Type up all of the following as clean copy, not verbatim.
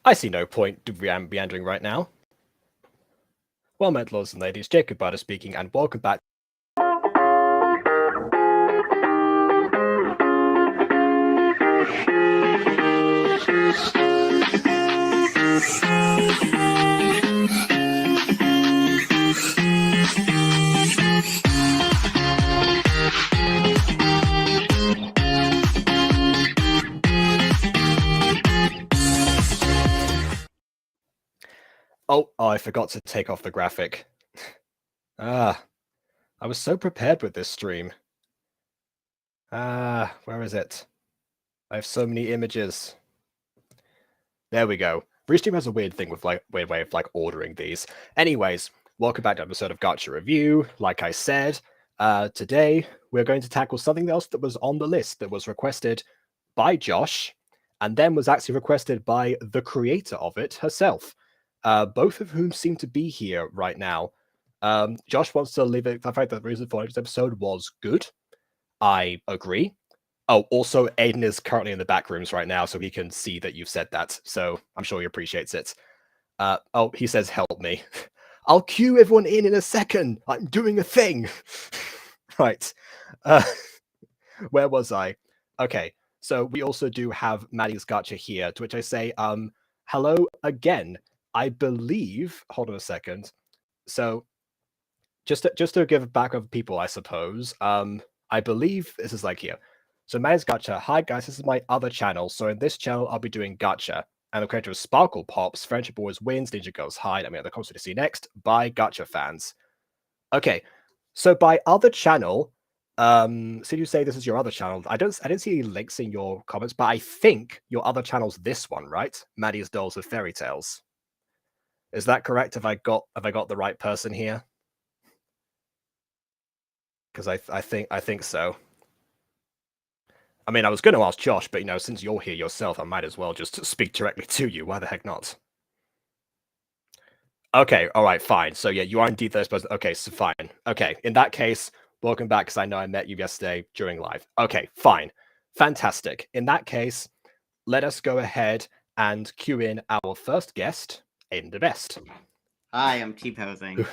I see no point to meandering right now. Well met, lords and ladies, Jacob Butter speaking, and welcome back. Oh, I forgot to take off the graphic. I was so prepared with this stream. Where is it? I have so many images. There we go. Restream has a weird thing with weird way of ordering these. Anyways, welcome back to an episode of Gacha Review. Like I said, today we're going to tackle something else that was on the list that was requested by Josh, and then was actually requested by the creator of it herself. Both of whom seem to be here right now. Josh wants to leave it the fact that the reason for this episode was good. I agree. Oh, also, Aiden is currently in the back rooms right now, so he can see that you've said that. So I'm sure he appreciates it. Oh, he says, help me. I'll cue everyone in a second. I'm doing a thing. Right. Where was I? Okay. So we also do have Maddie's Gacha here, to which I say, hello again. I believe, hold on a second. So just to give back of people, I suppose, I believe this is like here. So Maddie's Gacha, hi guys, this is my other channel. So in this channel, I'll be doing Gacha. And the creator of Sparkle Pops, Friendship Always Wins, Ninja Girls Hide, I mean, the comments to see next, by Gacha fans. Okay, so by other channel, so you say this is your other channel. I didn't see any links in your comments, but I think your other channel's this one, right? Maddie's Dolls of Fairy Tales. Is that correct? Have I got the right person here? Because I think so. I mean, I was going to ask Josh, but since you're here yourself, I might as well just speak directly to you. Why the heck not? Okay, all right, fine. So yeah, you are indeed those person. Okay, so fine. Okay, in that case, welcome back, because I know I met you yesterday during live. Okay, fine. Fantastic. In that case, let us go ahead and cue in our first guest, Aiden the Best. Hi, I'm T-posing.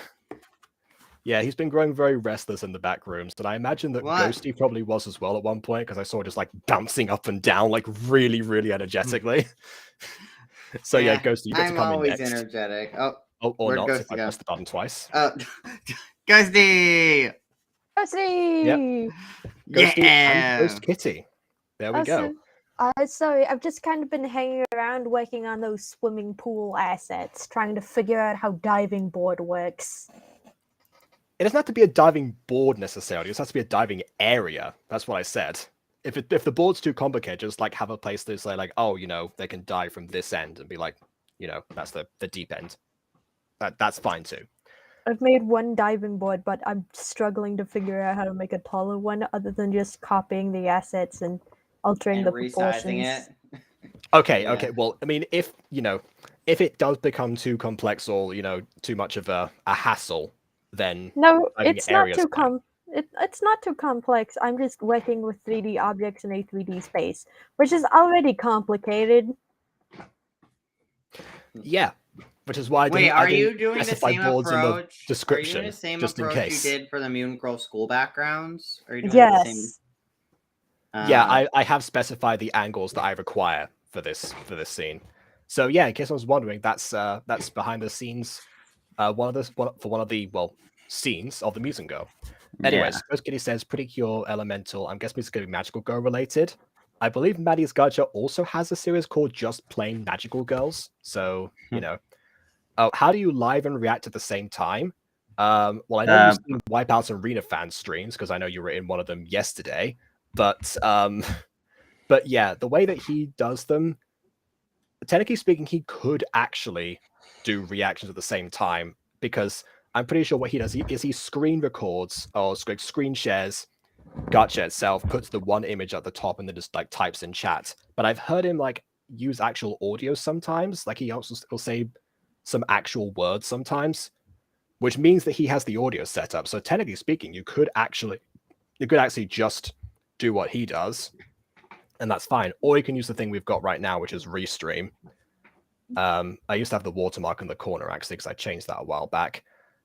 Yeah, he's been growing very restless in the back rooms, and I imagine that Ghosty probably was as well at one point, because I saw just bouncing up and down really, really energetically. So yeah, Ghosty, you get to come in next. I'm always energetic. Or not, if I press the button twice. Ghosty! Ghosty! Ghosty and Ghost Kitty. There we go. Sorry, I've just kind of been hanging around working on those swimming pool assets, trying to figure out how diving board works. It doesn't have to be a diving board necessarily. It just has to be a diving area. That's what I said. If the board's too complicated, just have a place to say they can dive from this end and be that's the deep end. That's fine too. I've made one diving board, but I'm struggling to figure out how to make a taller one other than just copying the assets and altering the proportions. It. Okay. Well, I mean, if it does become too complex or too much of a hassle, then no, it's not too it's not too complex. I'm just working with 3D objects in a 3D space, which is already complicated. Yeah, which is why are you doing the same boards approach? In the description, are you doing the same just approach in case. you did for the Mutant Girl school backgrounds? Are you doing yes. the same? Yeah, I have specified the angles that I require for this scene. So yeah, in case I was wondering, that's behind the scenes. One of the scenes of the Mutant Girl. Anyways, Ghost Kitty says pretty cure elemental. I'm guessing it's going to be Magical Girl related. I believe Maddie's Gacha also has a series called Just Plain Magical Girls. So how do you live and react at the same time? Well, I know you've seen Wipeout and Arena fan streams because I know you were in one of them yesterday. But yeah, the way that he does them, technically speaking, he could actually do reactions at the same time, because I'm pretty sure what he does is he screen records or screen shares Gacha itself, puts the one image at the top, and then just types in chat. But I've heard him use actual audio sometimes. He also will say some actual words sometimes, which means that he has the audio set up. So technically speaking, you could actually just do what he does, and that's fine. Or you can use the thing we've got right now, which is Restream. I used to have the watermark in the corner actually because I changed that a while back.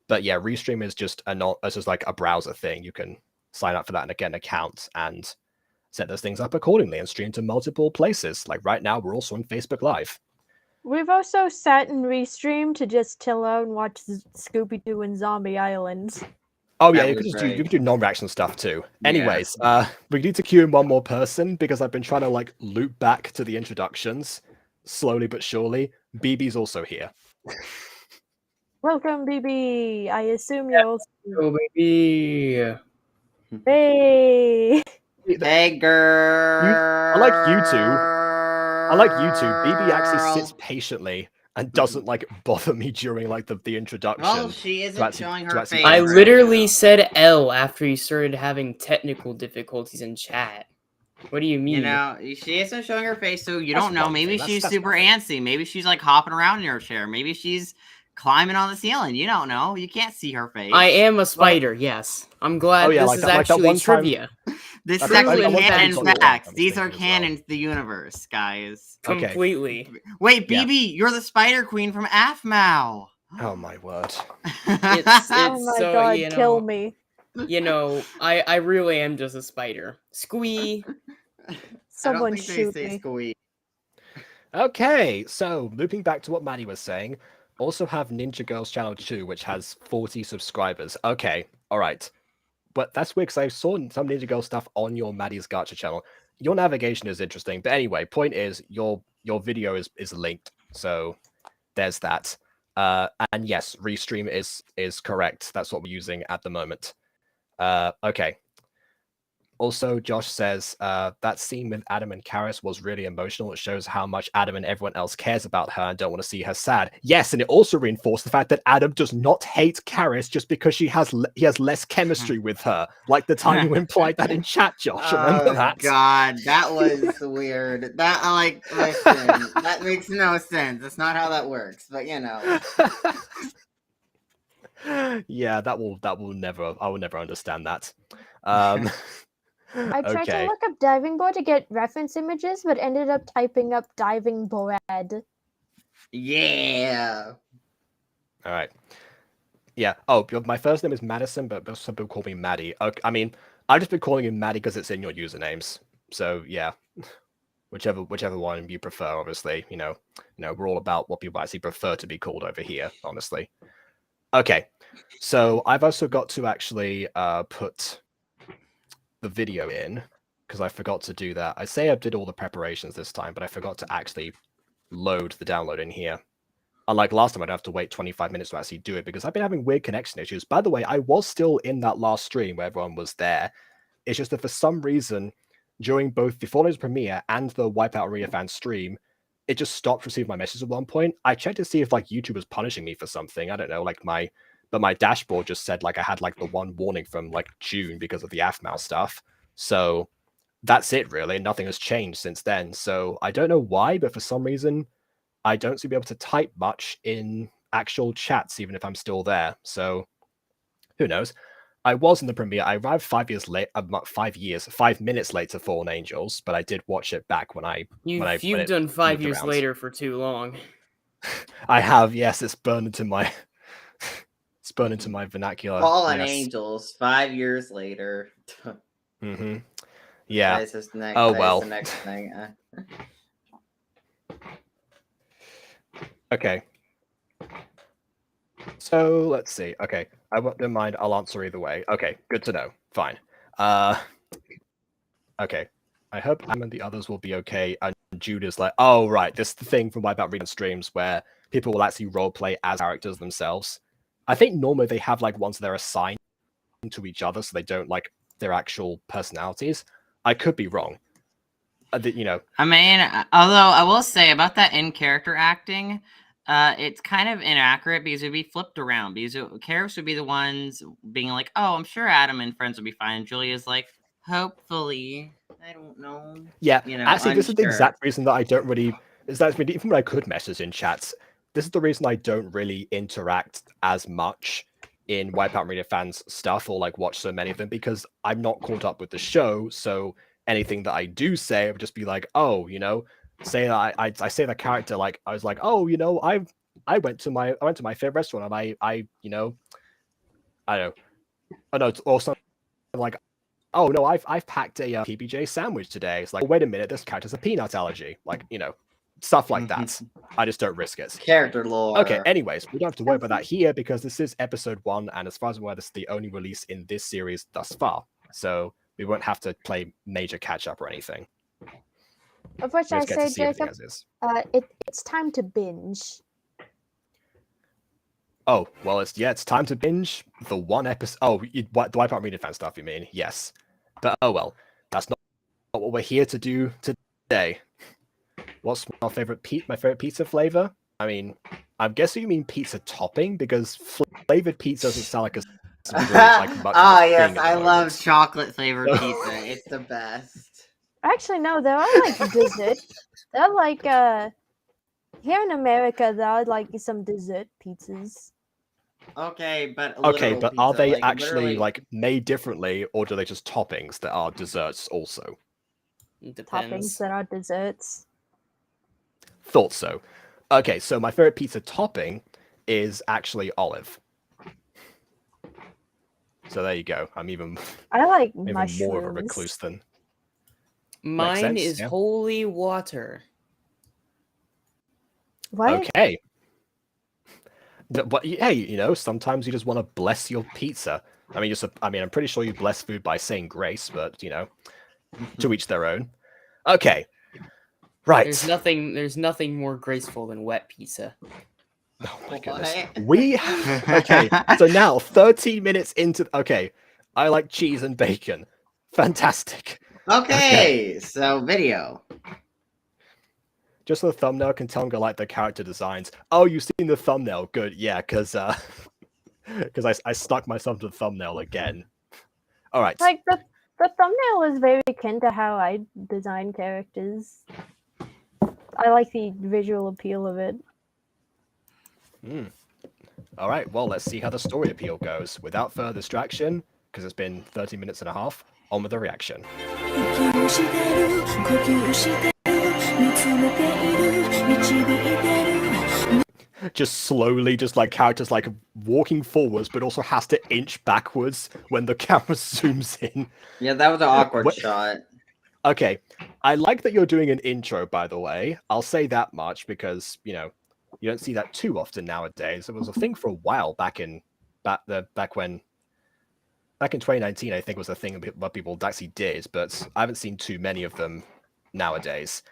But yeah, Restream is just it's just like a browser thing. You can sign up for that and get an account and set those things up accordingly and stream to multiple places. Like right now, we're also on Facebook Live. We've also sat and restreamed to just chill out and watch Scooby-Doo and Zombie Islands. Oh yeah, That you could was just do great. non-reaction stuff too. Yeah. Anyways, we need to cue in one more person because I've been trying to like loop back to the introductions slowly but surely. BB's also here. Welcome, BB. I assume you're also. Oh baby. Hey. Hey, girl. I like you two. BB actually sits patiently and doesn't like bother me during like the introduction. Well, she isn't showing her face. I right literally now. said L after you started having technical difficulties in chat. What do you mean? You know, she isn't showing her face, so you That's don't know. one Maybe thing. she's That's super one thing. antsy. Maybe she's like hopping around in her chair. Maybe she's climbing on the ceiling. You don't know. You can't see her face. I am a spider, yes. I'm glad Oh, yeah, this like is that- like that actually one time- trivia. This is True actually and canon factual. facts. These are As well. canon to the universe, guys. Okay. Completely. Wait, Yeah. BB, you're the Spider Queen from Aphmau. Oh my word. It's Oh my so, god, you know, kill me. You know, I really am just a spider. Squee. Someone I don't think shoot they say me. squeak. Okay, so looping back to what Maddie was saying, also have Ninja Girls Channel 2, which has 40 subscribers. Okay, all right. But that's weird because I saw some Ninja Girl stuff on your Maddie's Gacha channel. Your navigation is interesting. But anyway, point is your video is linked. So there's that. And yes, Restream is correct. That's what we're using at the moment. Okay. Also, Josh says that scene with Adam and Karis was really emotional. It shows how much Adam and everyone else cares about her and don't want to see her sad. Yes, and it also reinforced the fact that Adam does not hate Karis just because he has less chemistry with her. Like the time you implied that in chat, Josh. Remember that? God, that was weird. That listen, that makes no sense. That's not how that works. But you know. Yeah, I will never understand that. I tried to Okay. look up diving board to get reference images, but ended up typing up diving board. Yeah. All right. Yeah. Oh, my first name is Madison, but some people call me Maddie. Okay, I mean, I've just been calling you Maddie because it's in your usernames. So yeah, whichever one you prefer. Obviously, you know, we're all about what people actually prefer to be called over here. Honestly. Okay. So I've also got to actually put the video in because I forgot to do that. I say I did all the preparations this time, but I forgot to actually load the download in here. Unlike last time, I'd have to wait 25 minutes to actually do it because I've been having weird connection issues. By the way, I was still in that last stream where everyone was there. It's just that for some reason, during both the Fallout premiere and the Wipeout Arena fan stream, it just stopped receiving my messages at one point. I checked to see if like YouTube was punishing me for something. I don't know, like my dashboard just said like I had like the one warning from like June because of the Aphmau stuff. So that's it really. Nothing has changed since then. So I don't know why, but for some reason I don't seem to be able to type much in actual chats, even if I'm still there. So who knows? I was in the premiere. I arrived 5 years late. 5 minutes late to Fallen Angels, but I did watch it back when You've done 5 years later for too long. I have. Yes, it's burned into my vernacular. Fallen yes. Angels. 5 years later. Mm-hmm. Yeah. That is just next, Oh, that is well. the next thing. Okay. So let's see. Okay, I don't mind. I'll answer either way. Okay, good to know. Fine. Okay. I hope Am and the others will be okay. And Jude is like, oh right, this is the thing from Wipeout Reading streams where people will actually roleplay as characters themselves. I think normally they have like ones they're assigned to each other, so they don't like their actual personalities. I could be wrong. You know. I mean, although I will say about that in-character acting, it's kind of inaccurate because it'd be flipped around. Because characters would be the ones being like, "Oh, I'm sure Adam and friends will be fine." And Julia's like, "Hopefully, I don't know." Yeah, you know, actually, this is the unsure. exact reason that I don't really. Is that even when I could message in chats, this is the reason I don't really interact as much in Wipeout Arena fans stuff or like watch so many of them because I'm not caught up with the show. So anything that I do say, I would just be like, oh, you know, say that I say the character like I was like, oh, you know, I went to my favorite restaurant and I you know, I don't know, oh no, or something like, oh no, I've packed a PBJ sandwich today. It's like, wait a minute, this character's a peanut allergy, like, you know, stuff like that. I just don't risk it. Character lore. Okay, anyways, we don't have to worry about that here because this is episode 1, and as far as I'm aware, this is the only release in this series thus far. So we won't have to play major catch up or anything. Of which We I just get to say, see everything Jacob, as is. it's time to binge. Oh, well, it's time to binge the one episode. Oh, the Wipeout Arena fan stuff, you mean? Yes. But oh well, that's not what we're here to do today. What's my favorite pizza flavor? I mean, I'm guessing you mean pizza topping because flavored pizza doesn't sound like a much Ah, of a yes, thing at I the love moment. Chocolate flavored So- pizza. It's the best. Actually, no, there are like dessert. There are like here in America there are like some dessert pizzas. Okay, but Okay, literal but are pizza, they like, actually literally- like made differently, or do they just toppings that are desserts also? It Toppings depends. that are desserts. Thought so. Okay, so my favorite pizza topping is actually olive. So there you go. I'm even I like more of a mushrooms. recluse than. Mine sense, is yeah. holy water. What? Okay. But hey, you know, sometimes you just want to bless your pizza. I mean, I'm pretty sure you bless food by saying grace, but you know, to each their own. Okay. Right. There's nothing more graceful than wet pizza. Oh my goodness. What? Okay, so now 13 minutes into. Okay, I like cheese and bacon. Fantastic. Okay, so video. Just the thumbnail can tell me like the character designs. Oh, you've seen the thumbnail. Good. Yeah, because I stuck myself to the thumbnail again. All right. Like the thumbnail is very akin to how I design characters. I like the visual appeal of it. All right. Well, let's see how the story appeal goes. Without further distraction, because it's been 30 minutes and a half, on with the reaction. Just slowly, just like characters like walking forwards, but also has to inch backwards when the camera zooms in. Yeah, that was an awkward What- shot. Okay, I like that you're doing an intro, by the way. I'll say that much because, you know, you don't see that too often nowadays. It was a thing for a while back in 2019, I think was a thing that people actually did, but I haven't seen too many of them nowadays.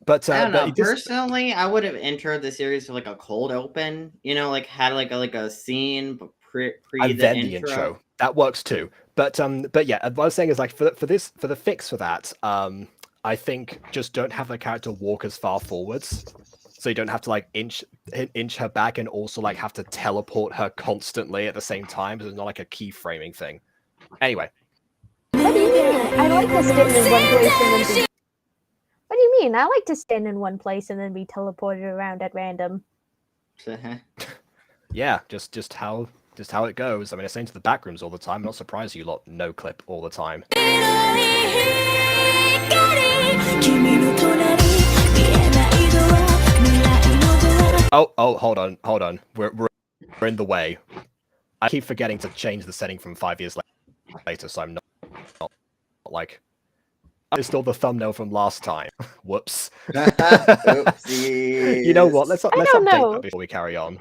But I don't know. it just- Personally, I would have entered the series with like a cold open. You know, like had like a scene pre and the then intro. the intro. That works too. But yeah, what I was saying is like for the fix for that, I think just don't have the character walk as far forwards, so you don't have to like inch her back and also like have to teleport her constantly at the same time. So it's not like a keyframing thing. Anyway, What do you mean? I like to stand in one place and then be. What do you mean? I like to stand in one place and then be teleported around at random. yeah, just how it goes. I mean, I say into the back rooms all the time. I'm not surprised you lot no clip all the time. Oh, hold on. We're in the way. I keep forgetting to change the setting from 5 years later, so I'm not like. It's still the thumbnail from last time. Whoops. Oopsies. You know what? Let's don't update know. that before we carry on.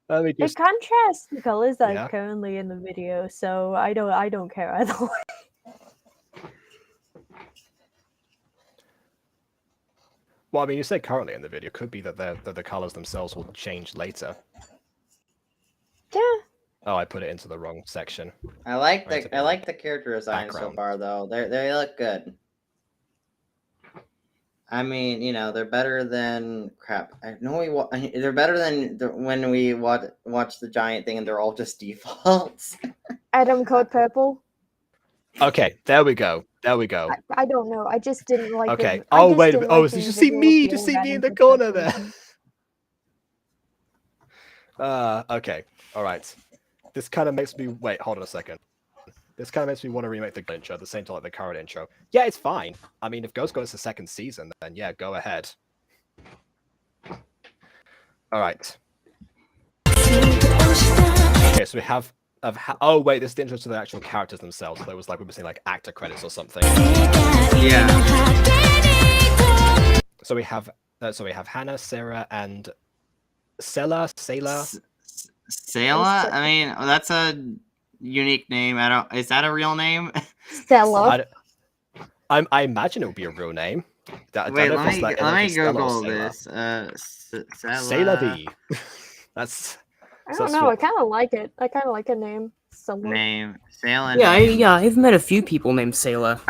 Let me It just. contrasts the colors that Yeah. are currently in the video, so I don't care either way. Well, I mean, you say currently in the video. Could be that the colors themselves will change later. Yeah. Oh, I put it into the wrong section. I like Right, the I like the character design so background. far though. They look good. I mean, you know, they're better than crap. I know they're better than when we watch the giant thing and they're all just defaults. Adam Code Purple. Okay, there we go. I don't know. I just didn't like. Okay. I Oh just wait. didn't Oh, like so the you just see visual me. You appeal just see of me in Adam the Code corner Purple. there. Okay. All right. This kind of makes me wait. Hold on a second. This kind of makes me want to remake the intro at the same time like the current intro. Yeah, it's fine. I mean, if Ghost goes to second season, then yeah, go ahead. All right. Okay, so we have oh wait, this is the intro to the actual characters themselves. So there was like we were seeing like actor credits or something. Yeah. So we have Hannah, Sarah, and Sela. Sayla? I mean, that's a unique name. I don't. Is that a real name? Stella. I imagine it would be a real name. Wait, let me Google this. Sayla V. That's. I don't know. I kind of like it. I kind of like a name. Name Sayla. Yeah, I've met a few people named Sayla.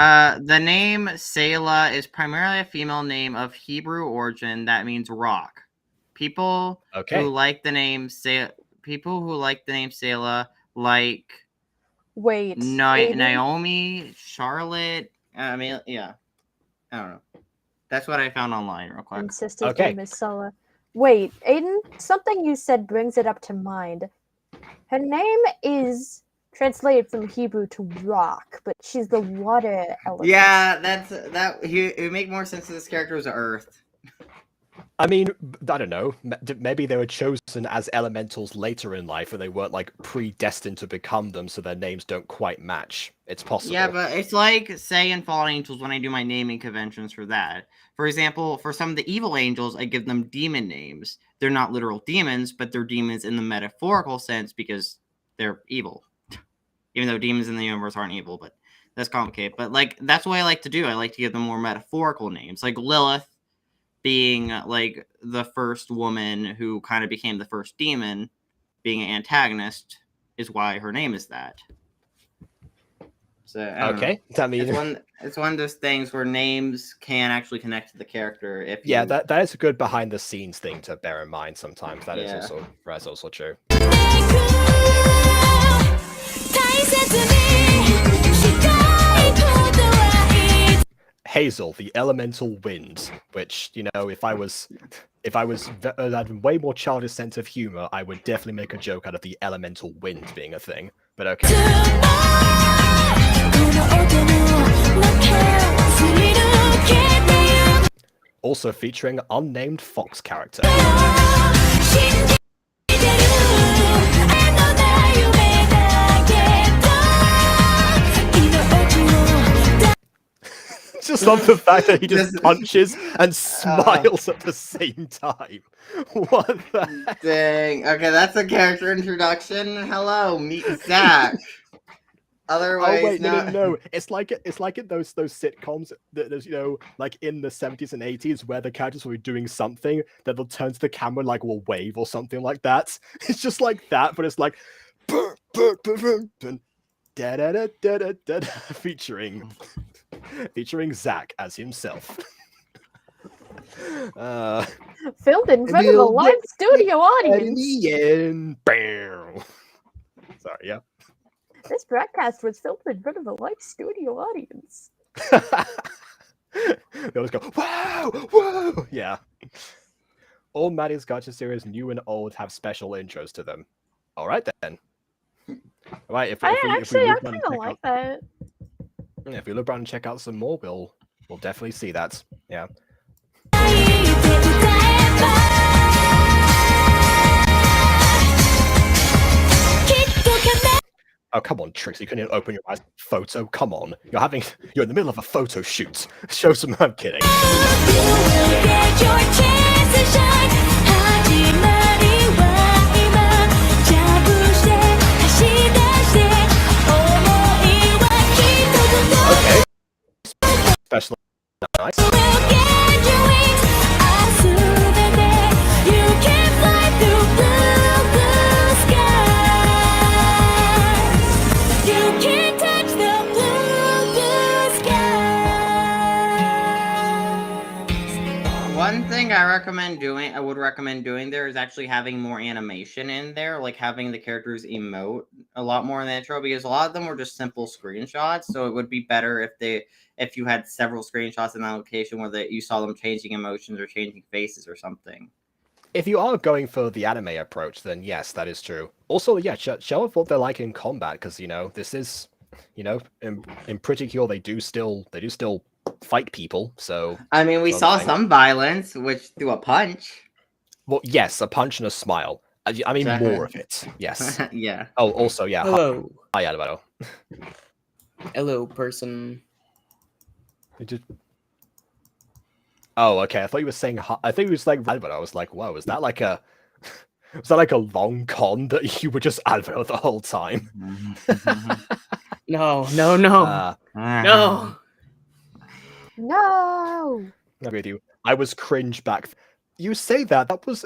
The name Sayla is primarily a female name of Hebrew origin that means rock. People who like the name Sayla, like. Wait. Naomi, Charlotte. I mean, yeah. I don't know. That's what I found online, real quick. Insisted name is Sela. Wait, Aiden, something you said brings it up to mind. Her name is translated from Hebrew to rock, but she's the water element. Yeah, it would make more sense if this character was Earth. I mean, I don't know. Maybe they were chosen as elementals later in life, and they weren't like predestined to become them, so their names don't quite match. It's possible. Yeah, but it's like, say, in Fallen Angels, when I do my naming conventions for that. For example, for some of the evil angels, I give them demon names. They're not literal demons, but they're demons in the metaphorical sense because they're evil. Even though demons in the universe aren't evil, but that's complicated. But like, that's what I like to do. I like to give them more metaphorical names, like Lilith being like the first woman who kind of became the first demon, being an antagonist, is why her name is that. So that means it's one of those things where names can actually connect to the character. That is a good behind the scenes thing to bear in mind sometimes. That's also true. Hazel, the elemental wind, which, you know, if I had way more childish sense of humor, I would definitely make a joke out of the elemental wind being a thing. But okay. Also featuring unnamed Fox character. Just love the fact that he just punches and smiles at the same time. What the heck? Dang. Okay, that's a character introduction. Hello, meet Zach. Otherwise, no. It's like in those sitcoms that there's, you know, like in the 70s and 80s where the characters will be doing something that they'll turn to the camera and like will wave or something like that. It's just like that, but it's like featuring Zach as himself. Filmed in front of a live studio audience. Sorry, yeah. This broadcast was filmed in front of a live studio audience. They always go, "Wow, whoa!" Yeah. All Maddie's Gacha series, new and old, have special intros to them. All right then. All right, if we kind of like that. If we look around and check out some more, we'll definitely see that. Yeah. Oh, come on, Trixie, you couldn't even open your eyes. Photo, come on. You're in the middle of a photo shoot. Show some, I'm kidding. Okay. Especially nice. One thing I would recommend doing there is actually having more animation in there, like having the characters emote a lot more in the intro, because a lot of them were just simple screenshots. So it would be better if you had several screenshots in that location where you saw them changing emotions or changing faces or something. If you are going for the anime approach, then yes, that is true. Also, yeah, show off what they're like in combat, because, you know, this is you know, in Pretty Cure they do still fight people. So I mean, we saw something. some violence, which through a punch. Well, yes, a punch and a smile. I mean, more of it. Yes. Yeah. Oh, also, yeah. Hello. Hi, Alvaro. Hello, person. Oh, okay. I thought you were saying. I think it was like Alvaro. I was like, whoa, is that like a? Was that like a long con that you were just Alvaro the whole time? No. No. No. No. I'm with you. I was cringe back. You say that. This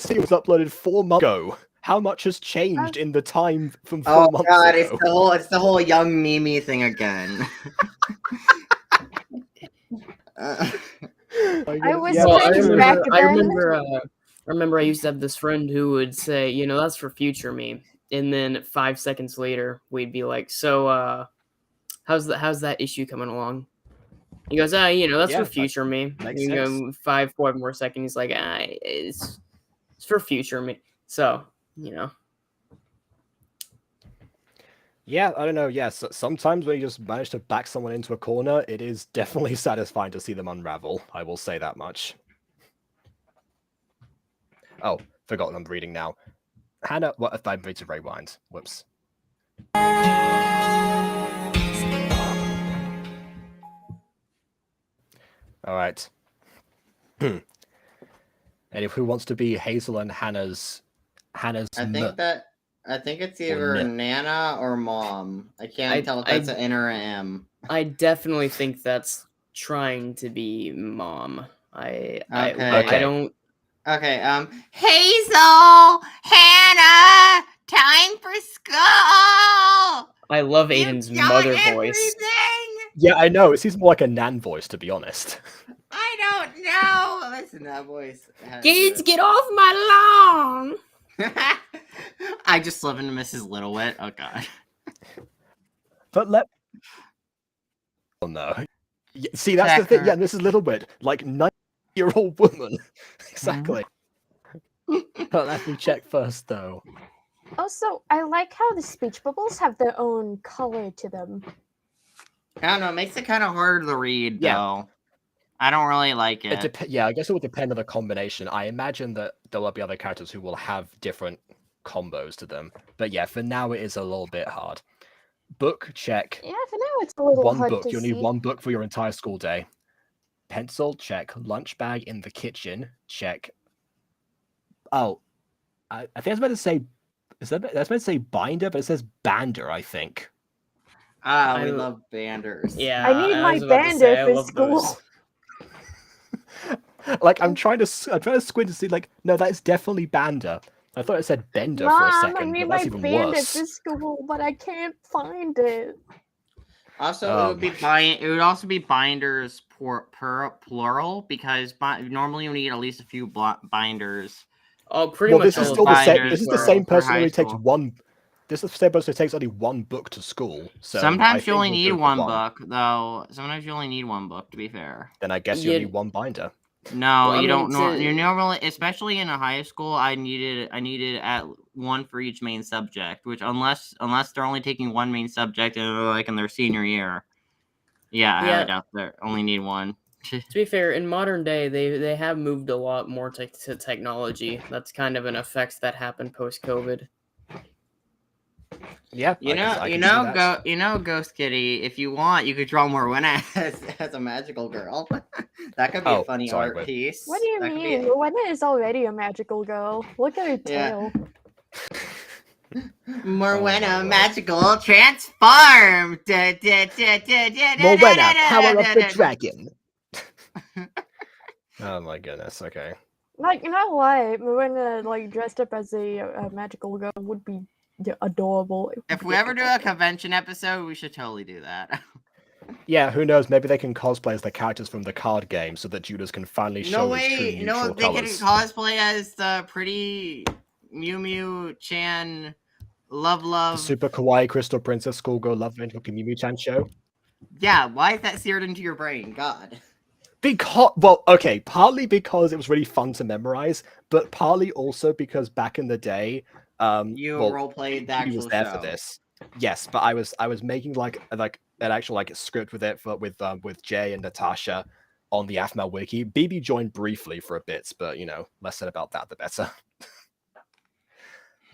video was uploaded 4 months ago. How much has changed in the time from 4 Oh months god, ago? it's the whole young Mimi thing again. I was Yeah, Well, cringe back I then. remember I used to have this friend who would say, you know, that's for future me. And then 5 seconds later, we'd be like, so how's that issue coming along? He goes, you know, that's Yeah, for that future me. makes You sense. go 4 more seconds. He's like, it's for future me. So, you know. Yeah, I don't know. Yes, sometimes when you just manage to back someone into a corner, it is definitely satisfying to see them unravel. I will say that much. Oh, forgotten I'm reading now. Hannah, what if I made to rewind? Whoops. All right. And who wants to be Hazel and Hannah's I think it's either N. Nana or Mom. I can't tell if that's an N or an M. I definitely think that's trying to be Mom. I Okay. don't. Okay, Hazel! Hannah! Time for school! I love You've Aiden's done mother voice. everything! Yeah, I know. It seems more like a Nan voice, to be honest. I don't know! Listen to that voice. Kids, get off my lawn! I just live in Mrs. Littlewit. Oh god. But oh no. See, that's the thing. Checker. Yeah, this is a little bit like 90-year-old woman. Exactly. But let me check first, though. Also, I like how the speech bubbles have their own color to them. I don't know, it makes Makes it kind of harder to read, Yeah. though. I don't really like it. Yeah, I guess it would depend on the combination. I imagine that there will be other characters who will have different combos to them. But yeah, for now it is a little bit hard. Book, check. Yeah, for now it's a little One hard book. to You'll see. need one book for your entire school day. Pencil, check. Lunch bag in the kitchen, check. Oh, I think I was meant to say. That's meant to say binder, but it says bander, I think. Ah, we I- love banders. Yeah, I need my was about to say, bander I for love school. those. Like I'm trying to squint to see. Like, no, that's definitely bander. I thought it said bender for a Mom, I second, need but my that's even bander worse. for school, but I can't find it. Also, Oh, it would be It would also be binders plural because normally you need at least a few binders. Oh, pretty Well, much this is all still of the same. binders This is the for- same for person who high only takes school. one. This is the same person who takes only one book to school. So I Sometimes you think only we'll need go for one book, though. Sometimes you only need one book, to be fair. Then I guess you Yeah. need one binder. No, Well, I you mean, don't. You normally, especially in a high school, I needed at one for each main subject. Which unless they're only taking one main subject and they're like in their senior year, I Yeah. would doubt they only need one. To be fair, in modern day, they have moved a lot more to technology. That's kind of an effect that happened post COVID. Yeah, You I can see that. Ghost Kitty. If you want, you could draw Morwen as a magical girl. That could be Oh, a funny sorry, art wait. piece. What do you That could mean? be Rowena is already a magical girl. Look at her Yeah. tail. Morwenna, word. magical transform. Morwenna, power of the dragon. Oh my goodness. Okay. Like, you know what? Rowena, like, dressed up as a magical girl would be adorable. It would If be we ever do a adorable. convention episode, we should totally do that. Yeah, who knows? Maybe they can cosplay as the characters from the card game so that Judas can finally show No his true way! neutral No, they can colors. cosplay as the pretty Mew Mew Chan Love The Love. Super Kawaii Crystal Princess Schoolgirl Love Interview Mimi-chan show. Yeah, why is that seared into your brain? God. Because, well, okay, partly because it was really fun to memorize, but partly also because back in the day, You well, roleplayed the Judy actual was there show. for this. Yes, but I was making like an actual like script with it with Jay and Natasha on the AFML wiki. BB joined briefly for a bit, but less said about that the better.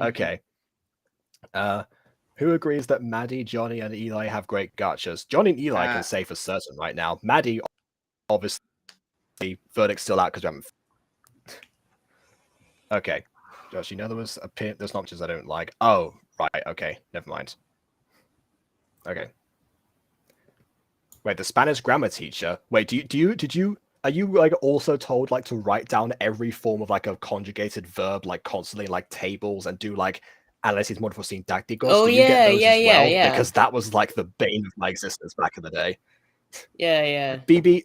Okay. Who agrees that Maddie, Johnny, and Eli have great gachas? Johnny and Eli can say for certain right now. Maddie, obviously, verdict's still out because we haven't. Okay. Josh, there was a pin. There's notches I don't like. Oh, right. Okay. Never mind. Okay. Wait, the Spanish grammar teacher. Wait, are you like also told like to write down every form of like a conjugated verb like constantly like tables and do like análisis morfosintácticos? Oh Do you get those as well? yeah. Because that was like the bane of my existence back in the day. Yeah. BB,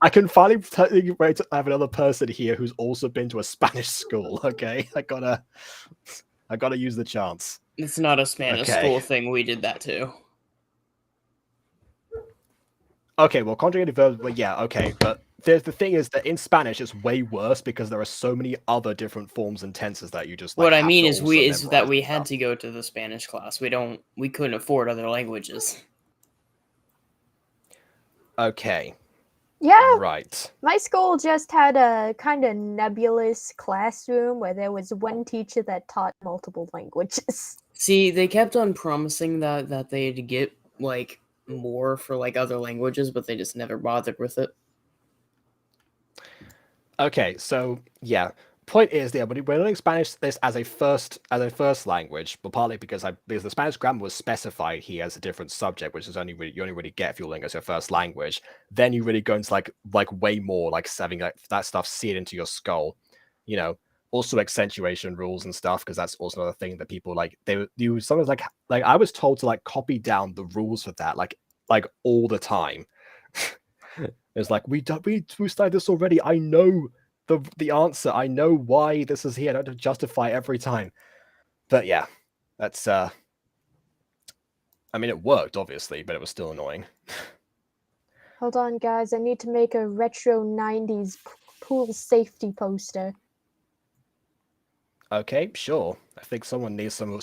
I can finally wait to have another person here who's also been to a Spanish school. Okay, I gotta use the chance. It's not a Spanish Okay. school thing. We did that too. Okay, well, conjugated verbs, well, yeah, okay, but the thing is that in Spanish it's way worse because there are so many other different forms and tenses that you just like. What I have mean to is also is that memorize we and had stuff. to go to the Spanish class. We couldn't afford other languages. Okay, Yeah, right. my school just had a kind of nebulous classroom where there was one teacher that taught multiple languages. See, they kept on promising that they'd get like more for like other languages, but they just never bothered with it. Okay, so yeah, point is, yeah, we're learning Spanish this as a first language, but partly because the Spanish grammar was specified here as a different subject, which is you only really get if you're learning as your first language. Then you really go into like way more like having like that stuff seared into your skull, Also accentuation rules and stuff, because that's also another thing that people like. You sometimes like I was told to like copy down the rules for that like all the time. It's like we studied this already. I know the answer. I know why this is here. I don't have to justify every time. But yeah, that's I mean, it worked obviously, but it was still annoying. Hold on, guys. I need to make a retro 90s pool safety poster. Okay, sure. I think someone needs some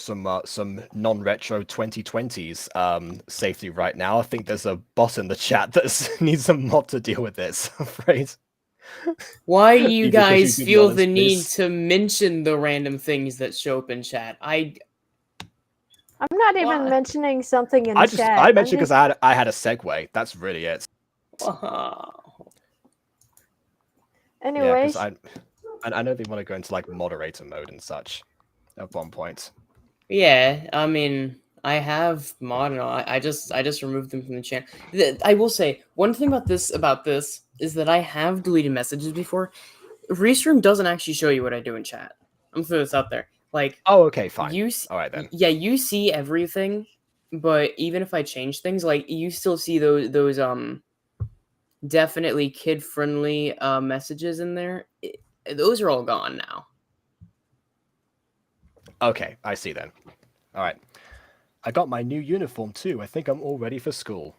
non-retro 2020s safety right now. I think there's a bot in the chat that needs a mod to deal with this. I'm afraid. Why do you Because guys you've been feel honest, the need please. to mention the random things that show up in chat? I'm not even What? mentioning something in I chat. mentioned because I had a segue. That's really it. Anyways, Yeah, because I know they want to go into like moderator mode and such at one point. Yeah, I mean, I have mod and all. I just removed them from the channel. I will say one thing about this is that I have deleted messages before. Restream doesn't actually show you what I do in chat. I'm throwing this out there. Like, Oh, okay, fine. All right then. Yeah, you see everything, but even if I change things, like you still see those definitely kid friendly messages in there. Those are all gone now. Okay, I see then. All right. I got my new uniform too. I think I'm all ready for school.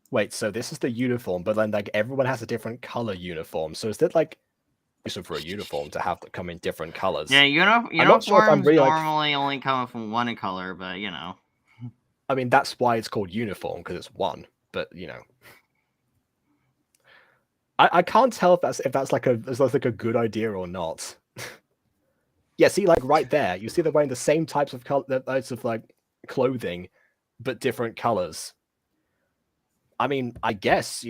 Wait, so this is the uniform, but then like everyone has a different color uniform. So is that like useful for a uniform to have to come in different colors? Yeah, not uniforms sure if I'm really, normally only come from one color, but I mean, that's why it's called uniform, because it's one. But I can't tell if that's like a good idea or not. Yeah, see, like right there, you see they're wearing the same types of like clothing, but different colors. I mean, I guess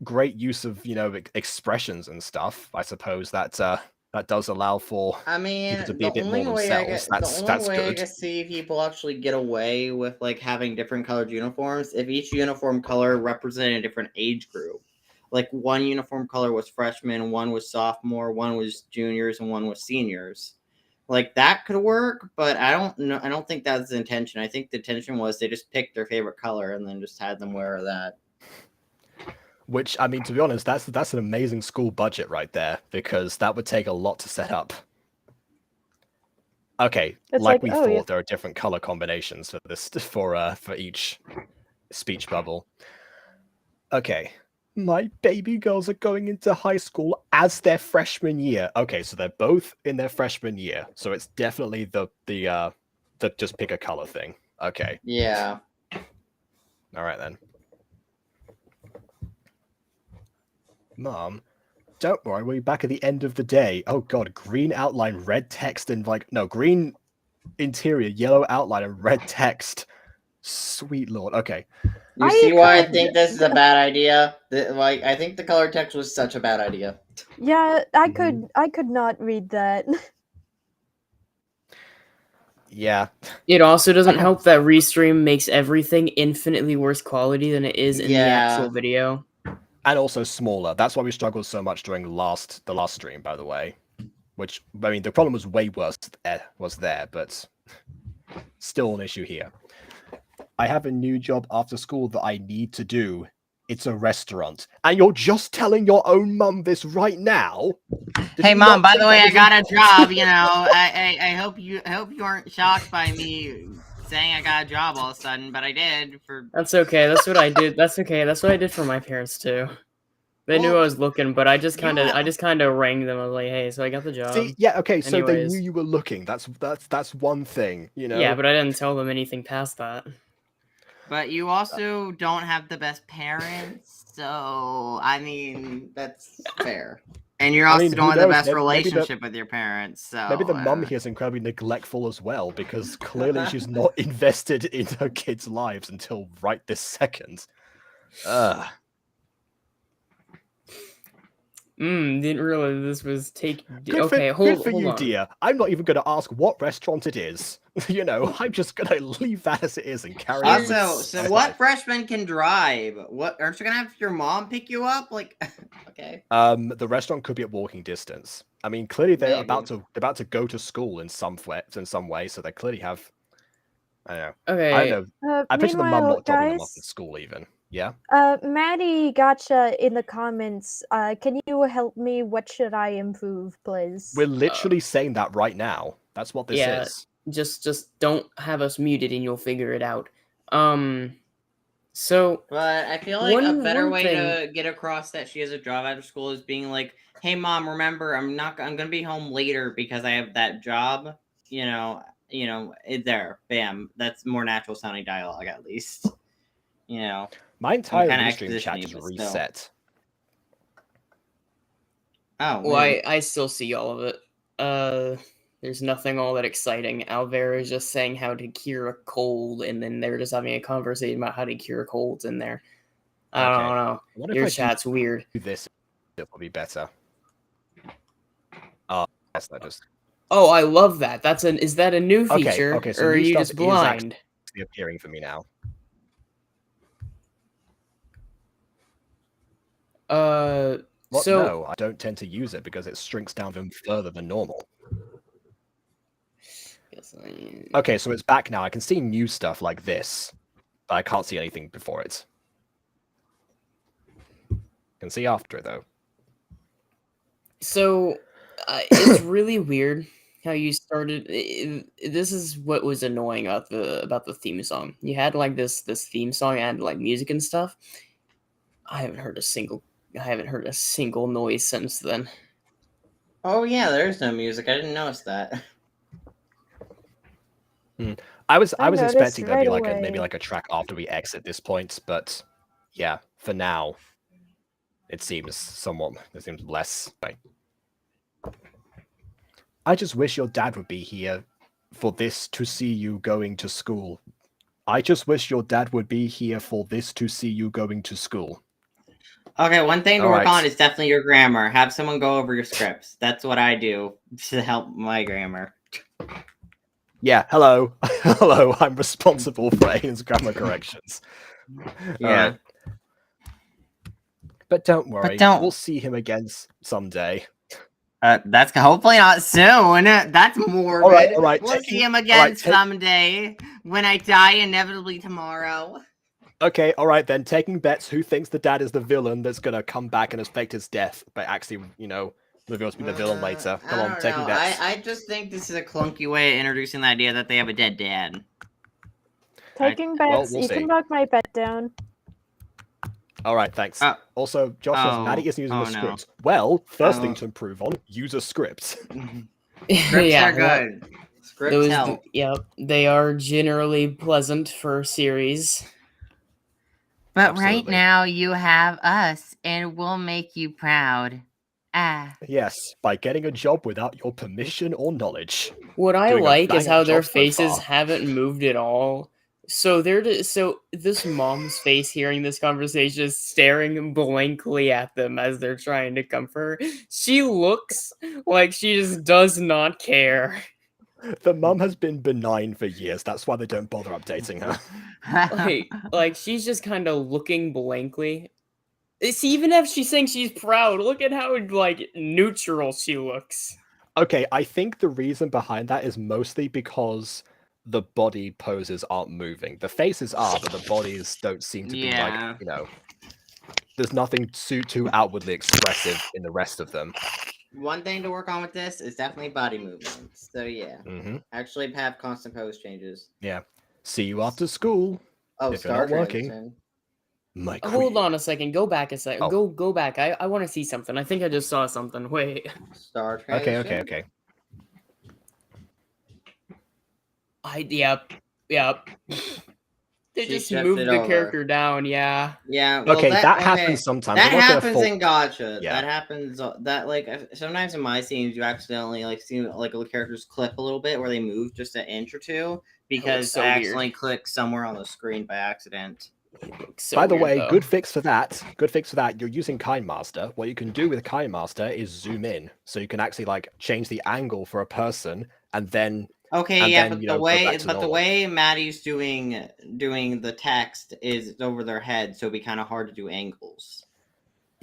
great use of expressions and stuff. I suppose that that does allow for people to be a bit more themselves. That's good. I can see people actually get away with like having different colored uniforms if each uniform color represented a different age group. Like one uniform color was freshmen, one was sophomore, one was juniors, and one was seniors. Like that could work, but I don't know. I don't think that's the intention. I think the intention was they just picked their favorite color and then just had them wear that. Which, I mean, to be honest, that's an amazing school budget right there, because that would take a lot to set up. Okay, it's like we oh, thought, yeah. there are different color combinations for this for each speech bubble. Okay, my baby girls are going into high school as their freshman year. Okay, so they're both in their freshman year, so it's definitely the the just pick a color thing. Okay. Yeah. All right then. Mom, don't worry, we'll be back at the end of the day. Oh god, green outline, red text, and green interior, yellow outline, and red text. Sweet lord. Okay. You I see why I could- think this is a bad idea? I think the color text was such a bad idea. Yeah, I could not read that. Yeah. It also doesn't help that Restream makes everything infinitely worse quality than it is in the actual video. And also smaller. That's why we struggled so much during the last stream, by the way. Which, I mean, the problem was way worse was there, but still an issue here. I have a new job after school that I need to do. It's a restaurant. And you're just telling your own mum this right now? Did Hey, you Mom, not by think the that way, I was got a important? job, you know. I hope you aren't shocked by me saying I got a job all of a sudden, but I did for That's okay. That's what I did. That's okay. That's what I did for my parents too. They knew I was looking, but I just kind of rang them. I was like, "Hey, so I got the job." See, yeah, okay, so they Anyways. knew you were looking. That's one thing, you know. Yeah, but I didn't tell them anything past that. But you also don't have the best parents, so I mean That's fair. and you're I also mean, don't who have the knows? best Maybe relationship with your parents. So maybe the mum here is incredibly neglectful as well, because clearly she's not invested in her kids' lives until right this second. Ugh. Didn't realize this was Good hold for you, on. dear. I'm not even going to ask what restaurant it is. You know, I'm just going to leave that as it is and carry on. with Also, so my what life. freshman can drive? What aren't you gonna have your mom pick you up? Like, okay. The restaurant could be at walking distance. I mean, clearly they're Maybe. about to go to school in some way, so they clearly have. I don't know. Okay. I don't know. I picture the mum Meanwhile, not dropping them off at guys, school even. Yeah. Maddie Gacha in the comments. Can you help me? What should I improve, please? We're literally saying that right now. That's what this Yeah. is. Just don't have us muted and you'll figure it out. So But I feel like a One- better one way thing- to get across that she has a job after school is being like, "Hey, mom, remember, I'm gonna be home later because I have that job." You know, there, bam. That's more natural sounding dialogue, at least. You know, My entire kinda restream chat exposition-y, just but still. reset. oh, well, weird. I still see all of it. There's nothing all that exciting. Alvera is just saying how to cure a cold, and then they're just having a conversation about how to cure colds in there. I Okay. don't know. I wonder Your if I chat's weird. do this, it will be better. Oh, yes, that just Oh, I love that. Is that a new feature, okay. So or are new you stuff just is blind? actually appearing for me now. Well, So no, I don't tend to use it because it shrinks down even further than normal. Yes, Okay, so it's back now. I can see new stuff like this, but I can't see anything before it. I can see after it though. So it's really weird how you started. This is what was annoying about the theme song. You had like this theme song and like music and stuff. I haven't heard a single noise since then. Oh yeah, there's no music. I didn't notice that. I was noticed expecting there'd be right like maybe away. like a track after we exit this point, but yeah, for now, it seems less. Right. I just wish your dad would be here for this to see you going to school. I just wish your dad would be here for this to see you going to school. Okay, one thing to work Alright. on is definitely your grammar. Have someone go over your scripts. That's what I do to help my grammar. Yeah, hello. Hello, I'm responsible for Aiden's grammar corrections. Yeah. Alright. But don't worry, don't- we'll see him again someday. That's hopefully not soon. That's morbid. All right, We'll see taking- him all again right, someday when I die, inevitably tomorrow. Okay, alright then, taking bets who thinks the dad is the villain that's gonna come back and affect his death, but actually, you know, reveals to be the villain later. Come I on, don't taking know. bets. I just think This is a clunky way of introducing the idea that they have a dead dad. Taking well, bets. we'll You see. can knock my bet down. Alright, thanks. Oh. Also, Josh says Oh. Maddie isn't using Oh, a no. script. Well, first Oh. thing to improve on, use a script. Scripts Yeah, are good. Scripts help. Yep, they are generally pleasant for series. But right Absolutely. now you have us, and we'll make you proud. Ah. Yes, by getting a job without your permission or knowledge. What I Doing a like is bang-up how their job so faces far. haven't moved at all. So this mom's face hearing this conversation is staring blankly at them as they're trying to comfort her. She looks like she just does not care. The mum has been benign for years. That's why they don't bother updating her. Like she's just kind of looking blankly. It's even if she's saying she's proud, look at how like neutral she looks. Okay, I think the reason behind that is mostly because the body poses aren't moving. The faces are, but the bodies don't seem to be Yeah. like, you know, there's nothing too outwardly expressive in the rest of them. One thing to work on with this is definitely body movements. So yeah, Mm-hmm. actually have constant pose changes. Yeah. See you after school. Oh, If you're star not working. transition. My queen. Hold on a second. Go back a second. Oh. Go back. I want to see something. I think I just saw something. Wait. Star transition. Okay. Yep. They She just shifted moved the over. character down. Yeah. Yeah. Well, Okay, that happens sometimes. That I'm not gonna happens fault- in Gacha. Yeah. That happens. That like sometimes in my scenes you accidentally like see like the characters clip a little bit where they move just an inch or two because so I weird. accidentally clicked somewhere on the screen by accident. So By the weird, way, though. good fix for that. You're using KindMaster. What you can do with KindMaster is zoom in, so you can actually like change the angle for a person, and then Okay, and yeah, then, but you the know, go way back to the normal. way Maddie's doing the text is over their head, so it'd be kind of hard to do angles.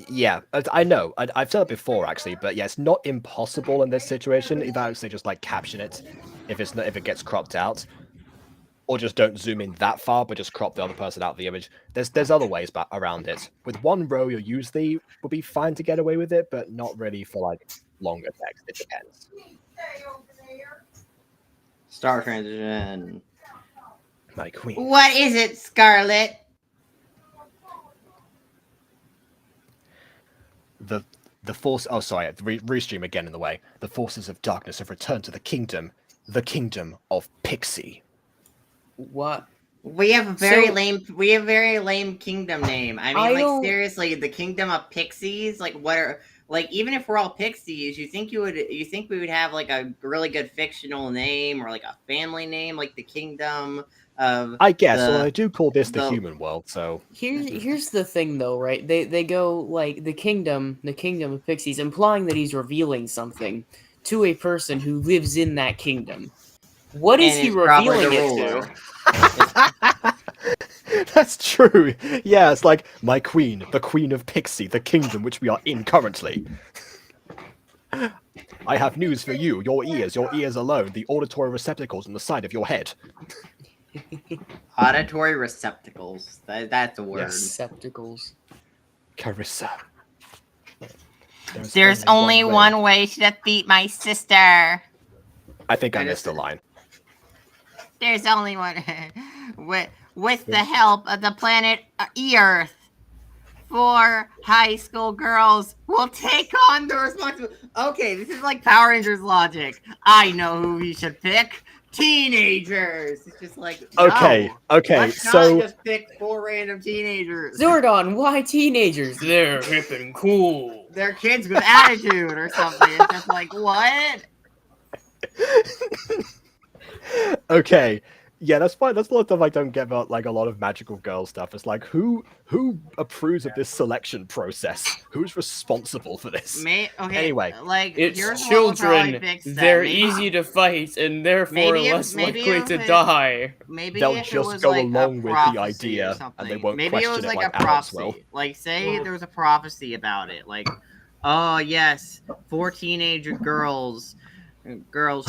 Yeah, I know. I've said it before actually, but yeah, it's not impossible in this situation. Either actually just like caption it if it gets cropped out, or just don't zoom in that far, but just crop the other person out of the image. There's other ways around it. With one row, you usually will be fine to get away with it, but not really for like longer text. It depends. Star transition. My queen. What is it, Scarlet? The force. Oh, sorry. Restream again in the way. The forces of darkness have returned to the kingdom of Pixie. What? We have a very So- lame kingdom name. I mean, I like don't- seriously, the kingdom of pixies. Like, what are like? Even if we're all pixies, you think we would have like a really good fictional name or like a family name, like the kingdom of. I guess. the- Well, I do call this the the- human world. So Here's the thing though, right? They go like the kingdom of pixies, implying that he's revealing something to a person who lives in that kingdom. What is and he it's probably revealing the it ruler. to? that's true. Yeah, it's like my queen, the queen of Pixie, the kingdom which we are in currently. I have news for you. Your ears alone, the auditory receptacles on the side of your head. Auditory receptacles. That's a word. Yes. Receptacles. Carissa. There's only one way to defeat my sister. I think I I missed just- a line. There's only one. With the help of the planet Earth, 4 high school girls will take on the responsibility. Okay, this is like Power Rangers logic. I know who we should pick. Teenagers. It's just like Okay, no, okay, let's so not just pick 4 random teenagers. Zordon, why teenagers? They're hip and cool. They're kids with attitude or something. It's just like what? okay. Yeah, that's fine. That's a lot of stuff I don't get about like a lot of magical girl stuff. It's like who approves of this selection process? Who's responsible for this? Okay, Anyway, like It's here's what will probably children. fix that. They're Maybe- easy to fight and therefore Maybe if- less maybe likely if to it- die. Maybe They'll if it just was go like along a with the prophecy idea, or and something. they won't Maybe it question was it like like a adults prophecy. will. Like say there was a prophecy about it. Like, oh yes, 4 teenage girls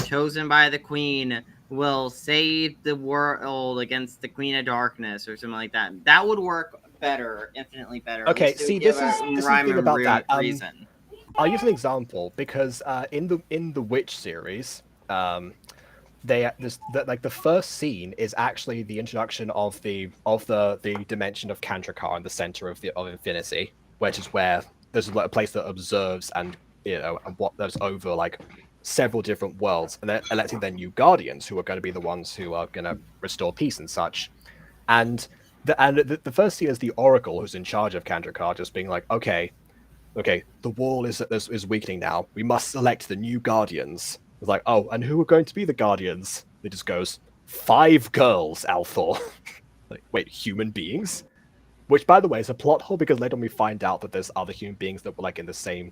chosen by the queen will save the world against the Queen of Darkness or something like that. That would work better, infinitely better. At Okay, least it would see, give this a is the rhyme thing and about that. reason. I'll use an example because in the Witch series, the first scene is actually the introduction of the dimension of Kandrakar in the center of Infinity, which is where there's a place that observes and and what there's over like several different worlds, and they're electing their new guardians, who are going to be the ones who are going to restore peace and such. And the first scene is the Oracle, who's in charge of Kandrakar, just being like, okay, the wall is weakening now. We must select the new guardians. It's like, oh, and who are going to be the guardians? It just goes, 5 girls, Althor. Like, wait, human beings? Which, by the way, is a plot hole, because later on we find out that there's other human beings that were like in the same,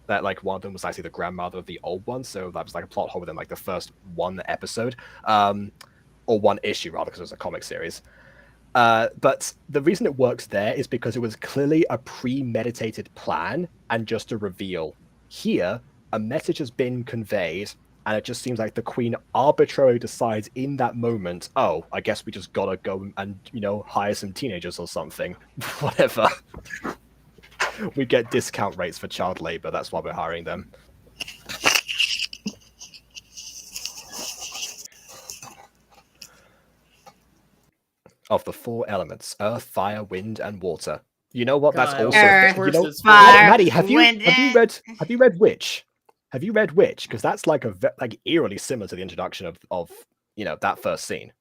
that like one of them was actually the grandmother of the old one, so that was like a plot hole within like the first one episode, or one issue rather, because it was a comic series. But the reason it works there is because it was clearly a premeditated plan and just a reveal. Here, a message has been conveyed, and it just seems like the Queen arbitrarily decides in that moment, oh, I guess we just gotta go and, hire some teenagers or something. Whatever. We get discount rates for child labor, that's why we're hiring them. Of the 4 elements, earth, fire, wind, and water. You know what? That's Kyle, also Earth, fire, Maddie, have you wind, read Witch? Have you read Witch? Because that's like eerily similar to the introduction of that first scene.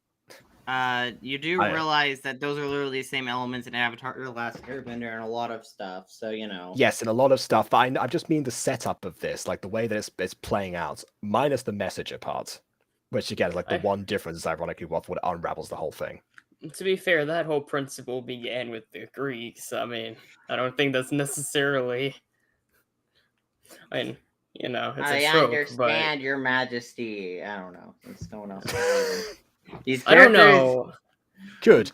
You do realize that those are literally the same elements in Avatar: The Last Airbender and a lot of stuff, so Yes, and a lot of stuff. But I just mean the setup of this, like the way that it's playing out, minus the messenger part, which again is like the one difference, ironically, what unravels the whole thing. To be fair, that whole principle began with the Greeks. I mean, I don't think that's necessarily. I mean, it's a trope, understand, Your Majesty. I don't know. It's no one else. These characters. I don't know. Good.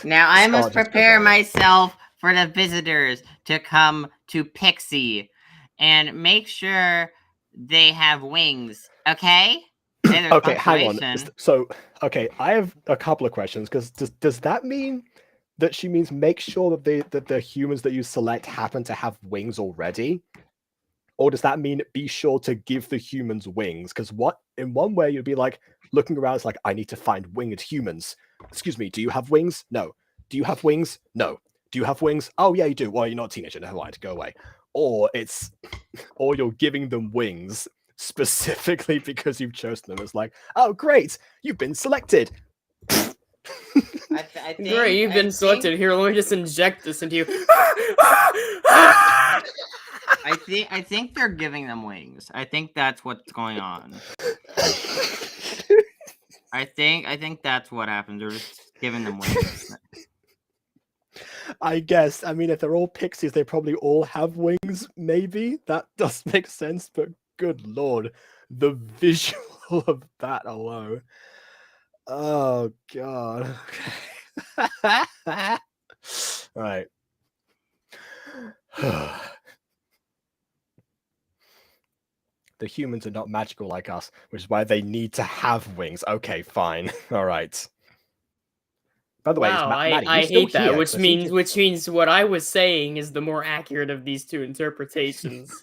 Now I must prepare myself for the visitors to come to Pixie, and make sure they have wings. Okay. Okay, hang on. So, okay, I have a couple of questions, because does that mean that she means make sure that the humans that you select happen to have wings already? Or does that mean be sure to give the humans wings? Because in one way you'd be like looking around, it's like, I need to find winged humans. Excuse me, do you have wings? No. Do you have wings? No. Do you have wings? Oh yeah, you do. Well, you're not a teenager, never mind, go away. Or you're giving them wings specifically because you've chosen them. It's like, oh great, you've been selected. I think, great, you've been selected. Here, let me just inject this into you. I think they're giving them wings. I think that's what's going on. I think that's what happens. They're just giving them wings. I guess. I mean, if they're all pixies, they probably all have wings, maybe. That does make sense, but good lord, the visual of that alone. Oh god. Right. The humans are not magical like us, which is why they need to have wings. Okay, fine. All right. By the way, Maddie, I hate that, here, which means what I was saying is the more accurate of these two interpretations.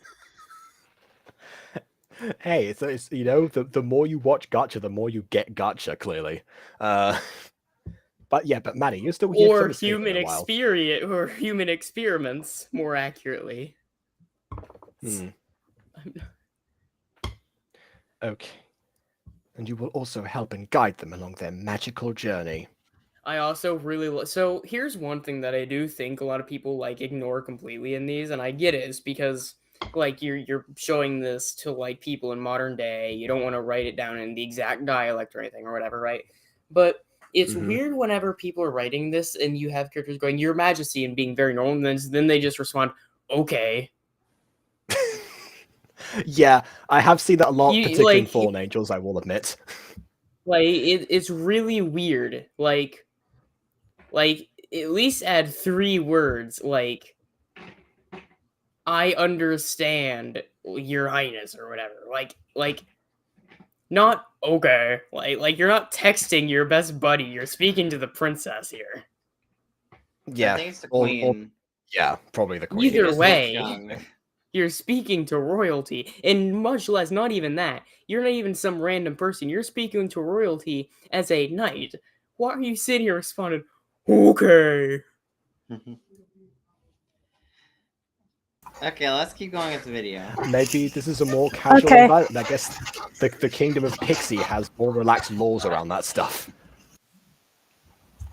Hey, it's the more you watch Gacha, the more you get Gacha, clearly. But Maddie, you're still here. Or human experiments, more accurately. Okay. And you will also help and guide them along their magical journey. I also really so here's one thing that I do think a lot of people ignore completely in these, and I get it, is because you're showing this to people in modern day. You don't want to write it down in the exact dialect or anything or whatever, right? But it's weird whenever people are writing this and you have characters going, Your Majesty, and being very normal, and then they just respond, okay. Yeah, I have seen that a lot, particularly in Fallen Angels, I will admit. It's really weird. At least add 3 words, I understand, Your Highness, or whatever. Not okay. You're not texting your best buddy. You're speaking to the princess here. Yeah. I think it's the queen. Yeah, probably the queen. Either way, you're speaking to royalty, and much less, not even that. You're not even some random person. You're speaking to royalty as a knight. Why are you sitting here responding, okay? Okay, let's keep going with the video. Maybe this is a more casual Okay. environment. I guess the Kingdom of Pixie has more relaxed laws around that stuff.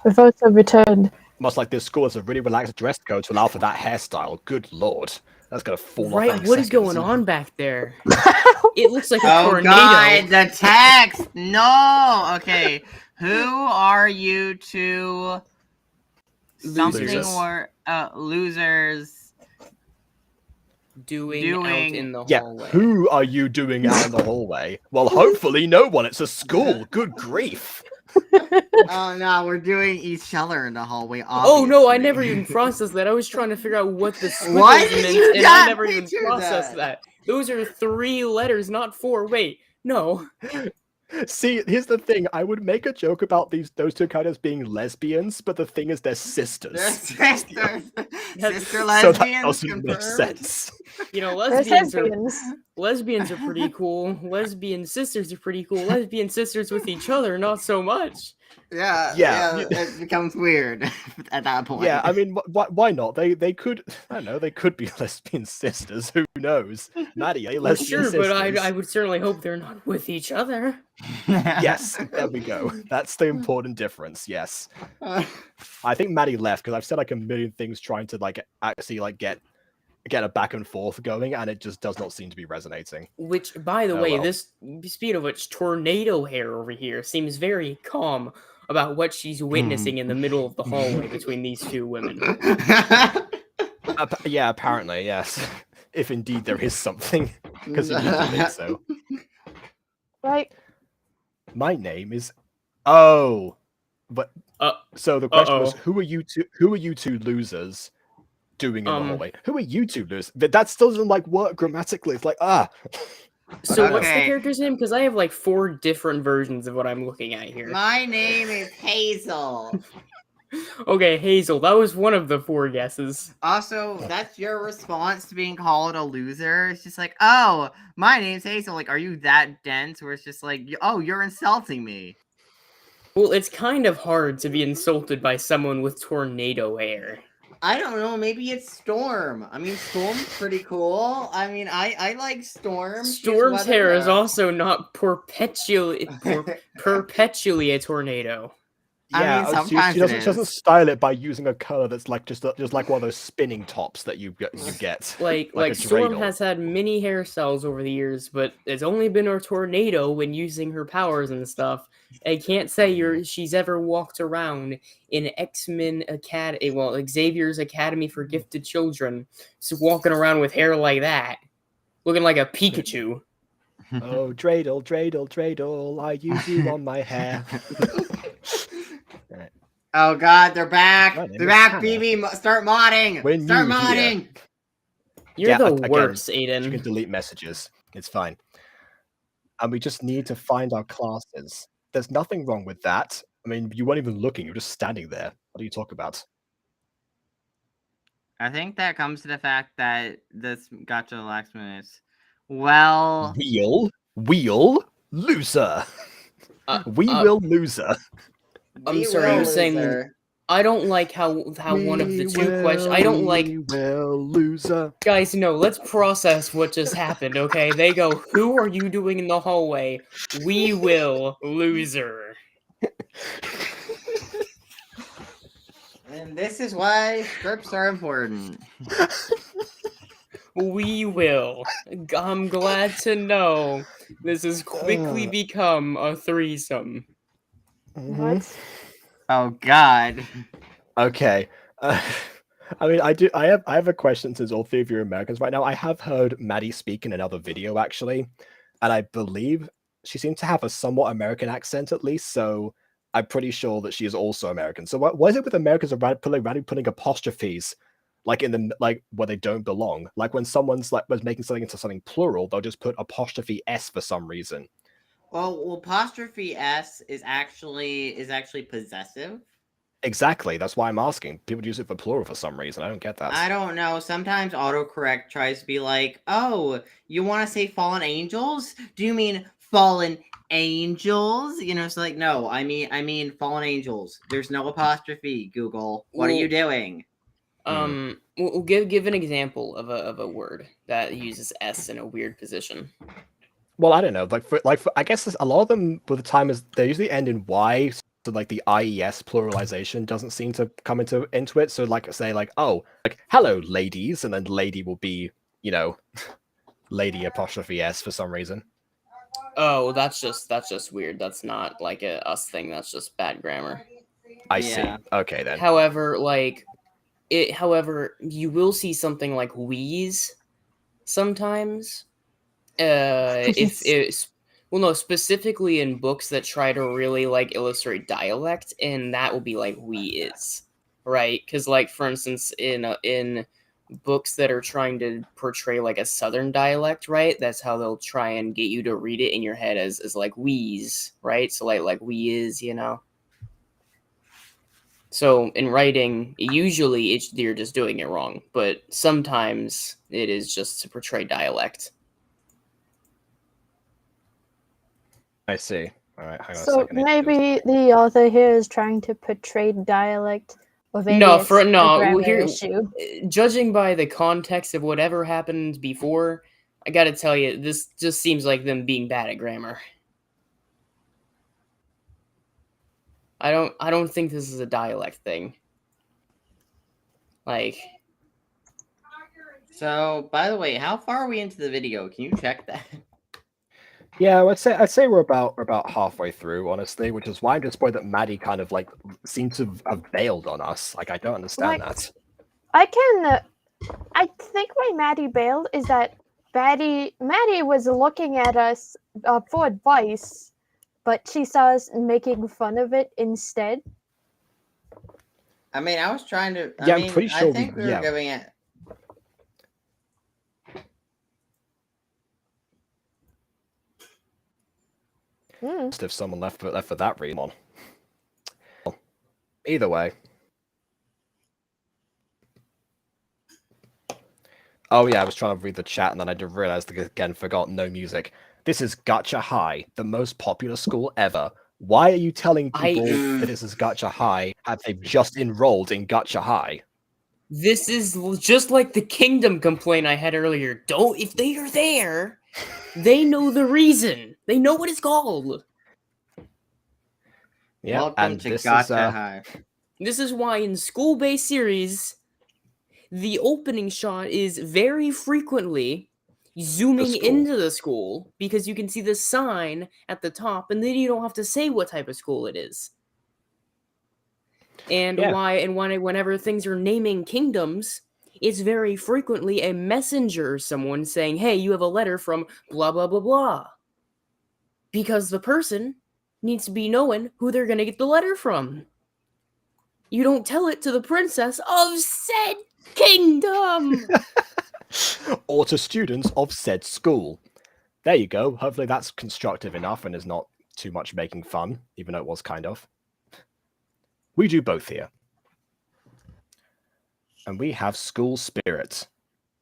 The votes have returned. Much like this school has a really relaxed dress code to allow for that hairstyle. Good lord. That's gonna fall off. Right, any what is second. going on back there? It looks like a Oh tornado. god, The text. No. Okay. Who are you two? Something Losers. or losers Doing out in the Yeah, hallway. who are you doing out in the hallway? Well, hopefully no one. It's a school. Good grief. Oh no, we're doing each other in the hallway. Oh no, I obviously. never even processed that. I was trying to figure out what the Why squiggles did meant, you and I not never even picture processed that. Those are 3 letters, not 4. Wait, no. See, here's the thing. I would make a joke about those two characters being lesbians, but the thing is they're sisters. They're sisters. Sister So that lesbians doesn't make confirmed. sense. You know, There's lesbians are pretty cool. Lesbian sisters are pretty cool. Lesbian sisters with each other, not so much. Yeah, it becomes weird at that point. Yeah, I mean, why not? They could, I don't know, they could be lesbian sisters. Who knows? Maddie, are you Well, lesbian sure, sisters? but I would certainly hope they're not with each other. Yes, there we go. That's the important difference. Yes, I think Maddie left because I've said like a million things trying to like actually like get a back and forth going, and it just does not seem to be resonating. Which, by the Oh, way, well. this speed of which tornado hair over here seems very calm about what she's witnessing in the middle of the hallway between these 2 women. Yeah, apparently, yes. If indeed there is something, because you need to think so. Right. My name is. Oh, but Uh, so the question was, uh-oh. who are you two? Who are you two losers doing in the Um, hallway? Who are you two losers? That still doesn't like work grammatically. It's like So what's the Okay. character's name? Because I have like 4 different versions of what I'm looking at here. My name is Hazel. Okay, Hazel, that was one of the 4 guesses. Also, that's your response to being called a loser. It's just like, oh, my name's Hazel. Like, are you that dense? Where it's just like, oh, you're insulting me. Well, it's kind of hard to be insulted by someone with tornado hair. I don't know. Maybe it's Storm. I mean, Storm's pretty cool. I mean, I like Storm. She's Storm's hair is weather- also not perpetually a tornado. yeah, mean, she sometimes doesn't. it She doesn't is. style it by using a color that's like just like one of those spinning tops that you get. Like a Storm dreidel. has had many hairstyles over the years, but it's only been a tornado when using her powers and stuff. I can't say she's ever walked around in X-Men Academy, well, Xavier's Academy for Gifted Children, so walking around with hair like that, looking like a Pikachu. Oh, dreidel, dreidel, dreidel, I use you on my hair. Oh god, they're back. My name They're is back, Hannah. BB. Start modding. When Start you hear- modding. You're Yeah, the again, worst, You can Aiden. delete messages. It's fine. And we just need to find our classes. There's nothing wrong with that. I mean, you weren't even looking. You're just standing there. What do you talk about? I think that comes to the fact that this Gacha lacks minutes. Well, Wheel, loser. We will loser. I'm We sorry, will you're saying loser. I don't like how one of the 2 questions. I don't like. We will loser. Guys, no, let's process what just happened, okay? They go, who are you doing in the hallway? We will, loser. And this is why scripts are important. We will. I'm glad to know this has quickly become a threesome. What? oh god. Okay. I mean, I have a question since all 3 of you are Americans right now. I have heard Maddie speak in another video actually, and I believe she seems to have a somewhat American accent at least. So I'm pretty sure that she is also American. So why is it with Americans randomly putting apostrophes like in the like where they don't belong? Like when someone's like was making something into something plural, they'll just put apostrophe s for some reason. Well, apostrophe s is actually possessive. Exactly. That's why I'm asking. People use it for plural for some reason. I don't get that. I don't know. Sometimes autocorrect tries to be like, "Oh, you want to say fallen angels? Do you mean fallen angels?" You know, it's like, no, I mean fallen angels. There's no apostrophe. Google, what are you doing? We'll give an example of a word that uses s in a weird position. Well, I don't know. I guess a lot of them with the time is they usually end in y. So like the IES pluralization doesn't seem to come into it. So like say like oh like hello ladies, and then lady will be lady apostrophe s for some reason. Oh, that's just weird. That's not like a us thing. That's just bad grammar. I Yeah. see. Okay then. However, you will see something like wheeze sometimes. If it's specifically in books that try to really like illustrate dialect, and that will be like we is, right? Because like for instance, in books that are trying to portray like a southern dialect, right? That's how they'll try and get you to read it in your head as like wheeze, right? So like we is, So in writing, usually you're just doing it wrong, but sometimes it is just to portray dialect. I see. All right, hang on a So second. maybe the author here is trying to portray dialect, or maybe No, it's a grammar here, issue. judging by the context of whatever happened before, I gotta tell you, this just seems like them being bad at grammar. I don't think this is a dialect thing. Like, So, by the way, how far are we into the video? Can you check that? Yeah, I'd say we're about halfway through, honestly, which is why I'm disappointed that Maddie kind of like seems to have bailed on us. Like I don't understand Like, that. I think why Maddie bailed is that Maddie was looking at us for advice, but she saw us making fun of it instead. I mean, I was trying to. Yeah, I'm pretty sure I think we were giving it. If someone left for that reason on. Well, either way. Oh yeah, I was trying to read the chat and then I did realize that again forgot no music. This is Gacha High, the most popular school ever. Why are you telling people that this is Gacha High have they just enrolled in Gacha High? this is just like the kingdom complaint I had earlier. If they are there, they know the reason. They know what it's called. Yeah, Welcome and to this Gacha is High. This is why in school-based series, the opening shot is very frequently zooming into the school because you can see the sign at the top, and then you don't have to say what type of school it is. And whenever things are naming kingdoms, it's very frequently a messenger, someone saying, "Hey, you have a letter from blah blah blah blah," because the person needs to be knowing who they're gonna get the letter from. You don't tell it to the princess of said kingdom. or to students of said school. There you go. Hopefully that's constructive enough and is not too much making fun, even though it was kind of. We do both here. And we have school spirit.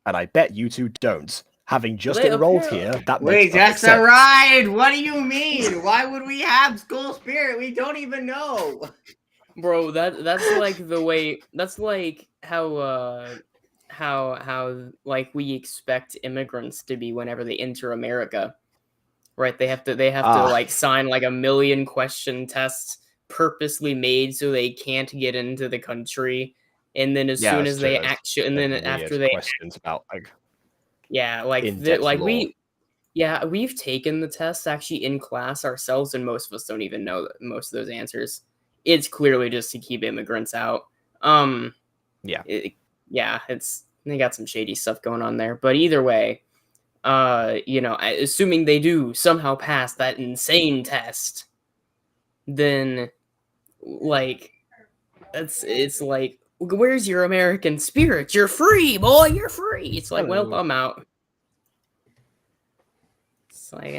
And I bet you two don't. Having just enrolled here, that We makes perfect just sense. arrived. What do you mean? Why would we have school spirit? We don't even know. Bro, that's like the way. That's like how like we expect immigrants to be whenever they enter America, right? They have to like sign like a million question tests purposely made so they can't get into the country, and then as soon as they actually, and then after they questions about like we've taken the tests actually in class ourselves, and most of us don't even know most of those answers. It's clearly just to keep immigrants out. They got some shady stuff going on there. But either way, assuming they do somehow pass that insane test, then like it's like, where's your American spirit? You're free, boy. You're free. It's like, well, I'm out. It's like,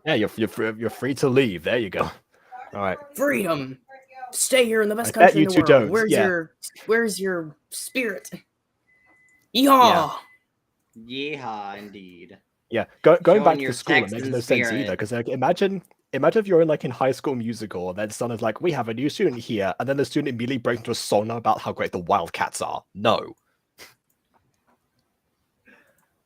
yeah, you're free to leave. There you go. All right, freedom. Stay here in the best country in the world. Don't. Where's your spirit? Yeehaw! Yeehaw, indeed. Yeah, going back to school, it makes no sense either. Because like, imagine imagine if you're in like in High School Musical, and then someone's like, "We have a new student here," and then the student immediately breaks into a song about how great the Wildcats are. No.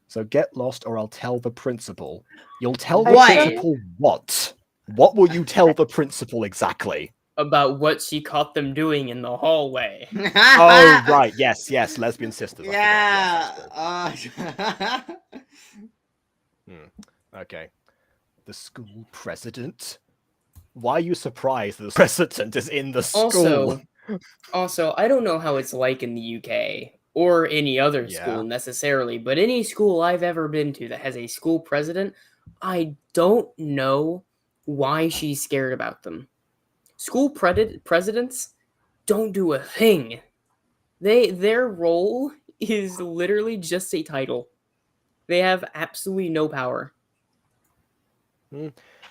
So get lost, or I'll tell the principal. You'll tell the What? principal what? What will you tell the principal exactly? About what she caught them doing in the hallway. Oh, right. Yes, lesbian sisters. I forgot. Yeah. Yes, that's good. Okay. The school president? Why are you surprised that the president is in the school? Also, I don't know how it's like in the UK or any other school Yeah. necessarily, but any school I've ever been to that has a school president, I don't know why she's scared about them. School presidents don't do a thing. Their role is literally just a title. They have absolutely no power.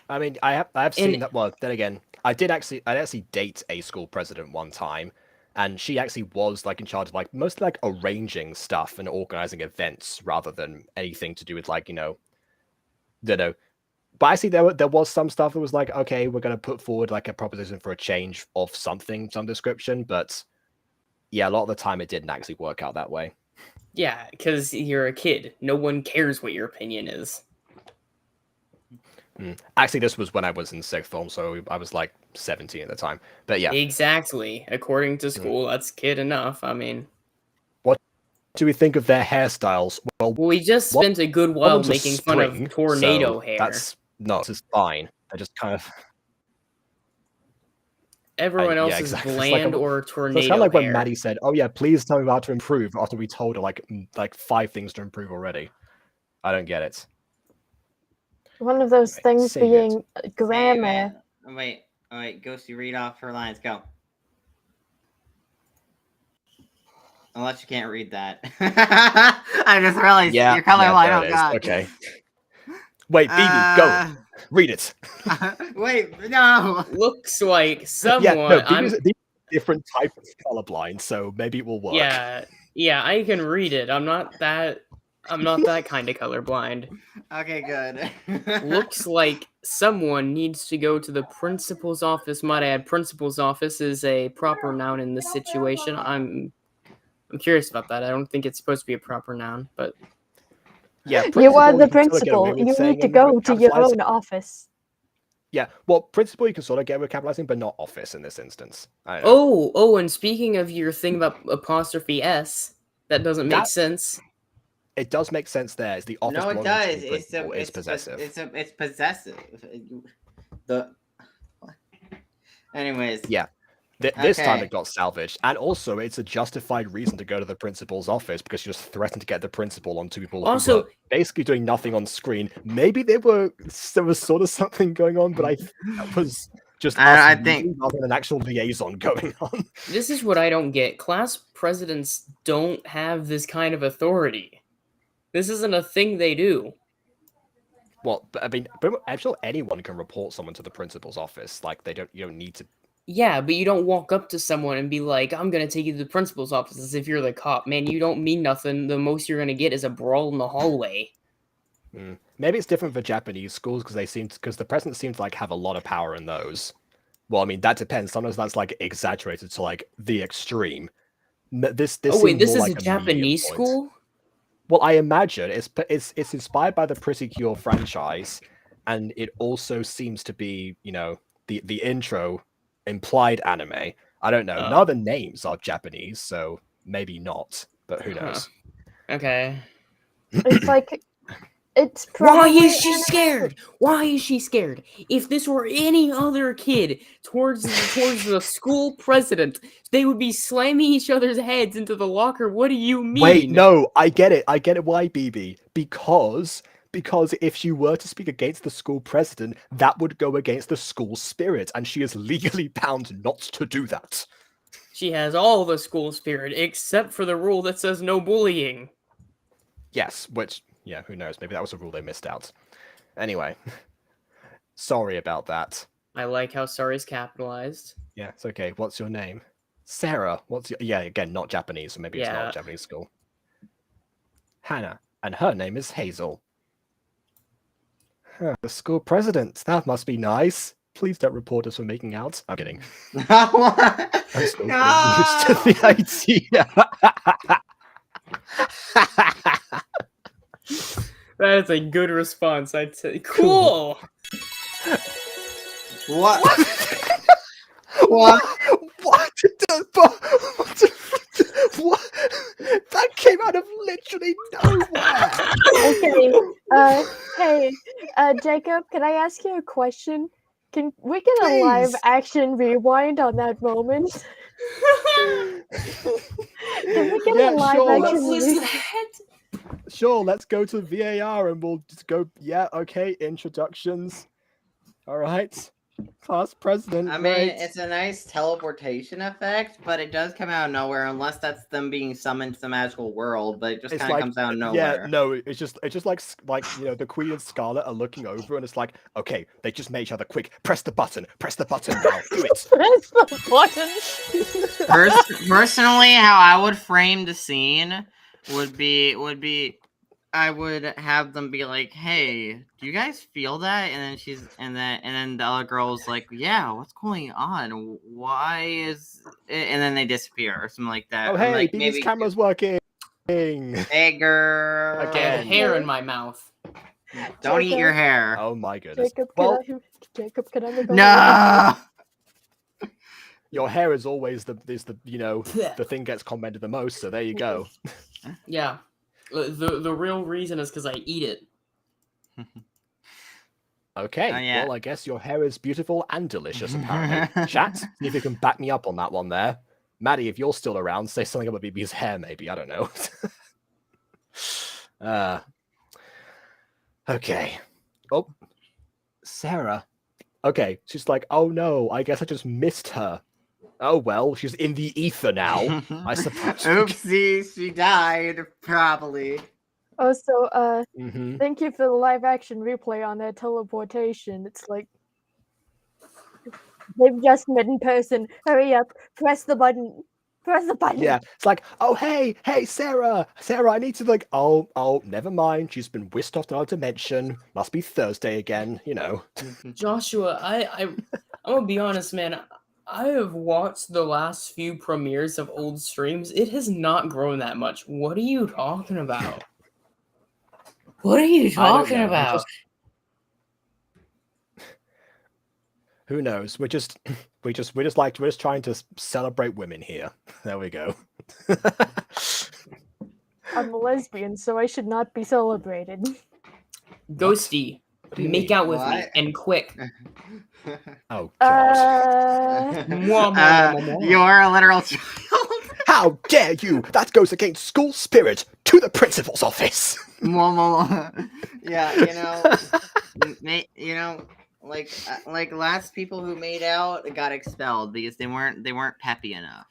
I mean, I've seen And that. Well, then again, I actually date a school president one time, and she actually was like in charge of like mostly like arranging stuff and organizing events rather than anything to do with like don't know. But I see there was some stuff that was like, okay, we're gonna put forward like a proposition for a change of something, some description, but yeah, a lot of the time it didn't actually work out that way. yeah, because you're a kid. No one cares what your opinion is. Actually, this was when I was in sixth form, so I was like 17 at the time. But yeah, Exactly. According to school, that's kid enough. I mean, what do we think of their hairstyles? Well, we just Well, spent a good one while of them's a making fun spring, of tornado so hair. That's no, it's fine. I just kind of Everyone else yeah, is exactly. It's like bland or so it's kind tornado of like when hair. Maddie said, "Oh yeah, please tell me how to improve," after we told her like 5 things to improve already. I don't get it. One of those Anyway, things save it. being grammar. Wait, Ghosty, read off her lines. Go. Unless you can't read that. I just realized Yeah, your colorblind. there Oh it is. god. Okay. Wait, BB, go read it. Wait, no. Looks like someone. Yeah, no, BB's a different type of colorblind, so maybe it will work. Yeah, I can read it. I'm not that kind of colorblind. Okay, good. Looks like someone needs to go to the principal's office. Might add, principal's office is a proper noun in this situation. I'm curious about that. I don't think it's supposed to be a proper noun, but Yeah, You are the can sort of get away principal. with You saying need to in go to your capitalizing. own office. Yeah, well, principal you can sort of get with capitalizing, but not office in this instance. I don't know. oh, and speaking of your thing about apostrophe s, that doesn't make sense. It does make sense there. It's the office No, it belonging to does. the principal is possessive. It's possessive. Anyways. Yeah. This time Okay. it got salvaged, and also it's a justified reason to go to the principal's office because you just threatened to get the principal on 2 people who Also- were basically doing nothing on screen. Maybe there was sort of something going on, but I think that was just I us think- reading rather than an actual liaison going on. This is what I don't get. Class presidents don't have this kind of authority. This isn't a thing they do. Well, but I mean, I'm sure anyone can report someone to the principal's office. Like you don't need to. Yeah, but you don't walk up to someone and be like, I'm gonna take you to the principal's office as if you're the cop. Man, you don't mean nothing. The most you're gonna get is a brawl in the hallway. Maybe it's different for Japanese schools because the president seems to like have a lot of power in those. Well, I mean that depends. Sometimes that's like exaggerated to like the extreme. This Oh wait, seemed this more is like a medium Japanese point. school? Well, I imagine it's inspired by the Pretty Cure franchise, and it also seems to be the intro implied anime. I don't know. None of the names are Japanese, so maybe not. But who knows? Okay. It's like it's Why probably is she scared? Why is she scared? If this were any other kid towards the school president, they would be slamming each other's heads into the locker. What do you mean? Wait, no, I get it. I get it. Why, BB? Because if she were to speak against the school president, that would go against the school spirit, and she is legally bound not to do that. She has all the school spirit except for the rule that says no bullying. Yes, which, yeah, who knows? Maybe that was a rule they missed out. Anyway, sorry about that. I like how sorry is capitalized. Yeah, it's okay. What's your name? Sarah. Yeah, again, not Japanese, so maybe it's not a Japanese school. Hannah, and her name is Hazel. The school president. That must be nice. Please don't report us for making out. I'm kidding. What? I'm still No! getting used to the idea. That is a good response, I'd say. Cool. Cool. What? What? What? What? That came out of literally nowhere. Okay. Hey, Jacob, can I ask you a question? Can we get a live Please. action rewind on that moment? Can we get Yeah, a live sure, action What was rewind? that? Sure, let's go to VAR and we'll just go. Yeah, okay. Introductions. All right. Class president. I mean, right. it's a nice teleportation effect, but it does come out of nowhere unless that's them being summoned to the magical world. But it just It's kind of like, comes out of yeah, nowhere. no, it's just like the Queen and Scarlet are looking over, and it's like, okay, they just made each other quick. Press the button now, do it. Press the button. Personally, how I would frame the scene would be I would have them be like, "Hey, do you guys feel that?" And then the other girl's like, "Yeah, what's going on? Why is?" And then they disappear or something like that. Oh, I'm hey, like, BB's maybe camera's working. Hey, girl. I had Again. hair in my mouth. Don't eat your hair. Oh my goodness. Jacob, Well, can I make a no. your hair is always the the thing gets commented the most. So there you go. Yeah. The real reason is because I eat it. Okay, Oh, yeah. well, I guess your hair is beautiful and delicious, apparently. Chat, see if you can back me up on that one there. Maddie, if you're still around, say something about BB's hair, maybe. I don't know. Okay. Oh, Sarah. Okay, she's like, oh no, I guess I just missed her. Oh well, she's in the ether now, I suppose. Oopsie, she died, probably. Oh, so Mm-hmm. thank you for the live action replay on that teleportation. It's like they've just met in person. Hurry up, press the button. Press the button. Yeah, it's like, oh hey, Sarah, I need to oh, never mind. She's been whisked off to another dimension. Must be Thursday again, you know. Joshua, I'm gonna be honest, man. I have watched the last few premieres of old streams. It has not grown that much. What are you talking about? What are you I don't talking know, about? Who knows? We're just trying to celebrate women here. There we go. I'm a lesbian, so I should not be celebrated. Ghosty, do you make mean? out with me What? and quick. Oh god. Mwah, mwah, mwah, mwah, mwah. You're a literal child. How dare you! That goes against school spirit! To the principal's office! Yeah, like last people who made out got expelled because they weren't peppy enough.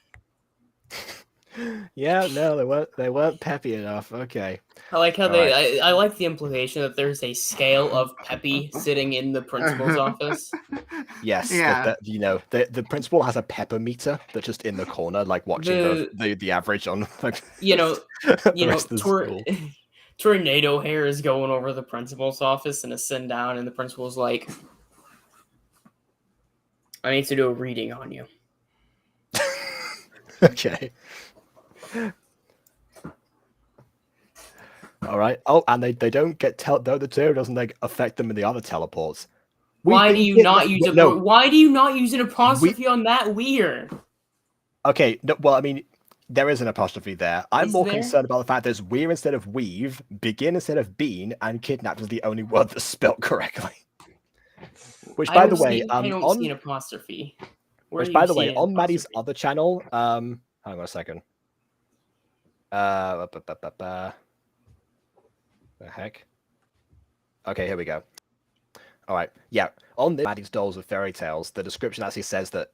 Yeah, no, they weren't peppy enough. Okay. I like how Alright. I like the implication that there's a scale of peppy sitting in the principal's office. Yes, Yeah. the principal has a pepper meter that's just in the corner, like watching the average on like, the rest of the school. Tornado hair is going over the principal's office and is sitting down, and the principal's like, I need to do a reading on you. Okay. All right. Oh, and they don't get the zero doesn't like affect them in the other teleports. Why do you not use an apostrophe on that weird? Okay, no, well, I mean, there is an apostrophe there. I'm Is more there? concerned about the fact there's weir instead of weave, begin instead of been, and kidnapped is the only word that's spelled correctly. Which, by the way, I don't see an apostrophe. Where which, do by you the see way, an on Maddie's apostrophe? other channel, hang on a second. The heck? Okay, here we go. All right, yeah. On this Maddie's Dolls of Fairy Tales, the description actually says that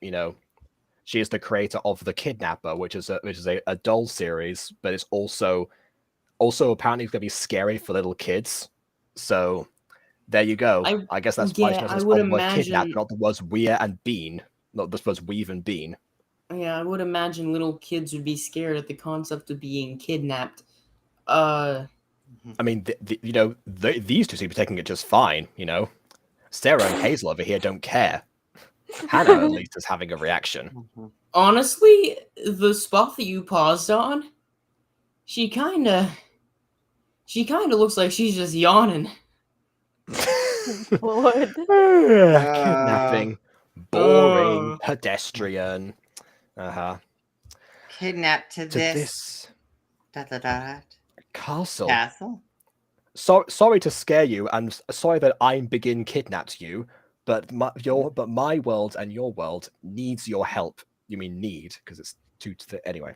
she is the creator of The Kidnapper, which is a doll series, but it's also apparently going to be scary for little kids. So there you go. I guess that's why she has I this would word kidnap, imagine. not the words weir and bean, not the words weave and bean. Yeah, I would imagine little kids would be scared at the concept of being kidnapped. I mean, these two seem to be taking it just fine. Sarah and Hazel over here don't care. Hannah at least is having a reaction. Honestly, the spot that you paused on, she kind of looks like she's just yawning. Lord. Kidnapping. Boring. Uh. Pedestrian. Kidnapped to To this this castle. castle. Sorry to scare you, and sorry that I begin kidnapped you, but my world and your world needs your help. You mean need, because it's two to anyway.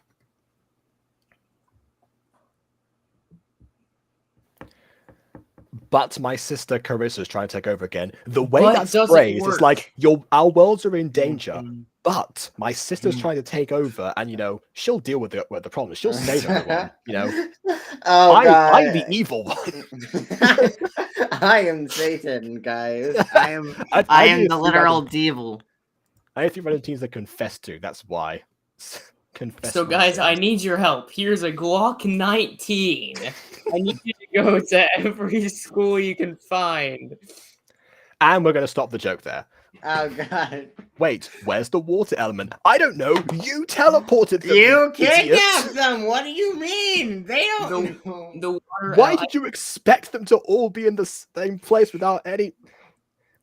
But my sister Carissa's trying to take over again. The way But that's does it phrased is work? like our worlds are in danger. Mhm. But my sister's trying to take over, and she'll deal with the problem. She'll save everyone. Oh god. I'm the evil one. I am Satan, guys. I am the literal devil. I have 3 random teams that confess to. That's why. Confess. So, my guys, I sins. need your help. Here's a Glock 19. I need you to go to every school you can find. And we're going to stop the joke there. Oh god. Wait, where's the water element? I don't know. You teleported them. You idiot. kidnapped them. What do you mean? They don't know. The water. Why did you expect them to all be in the same place without any?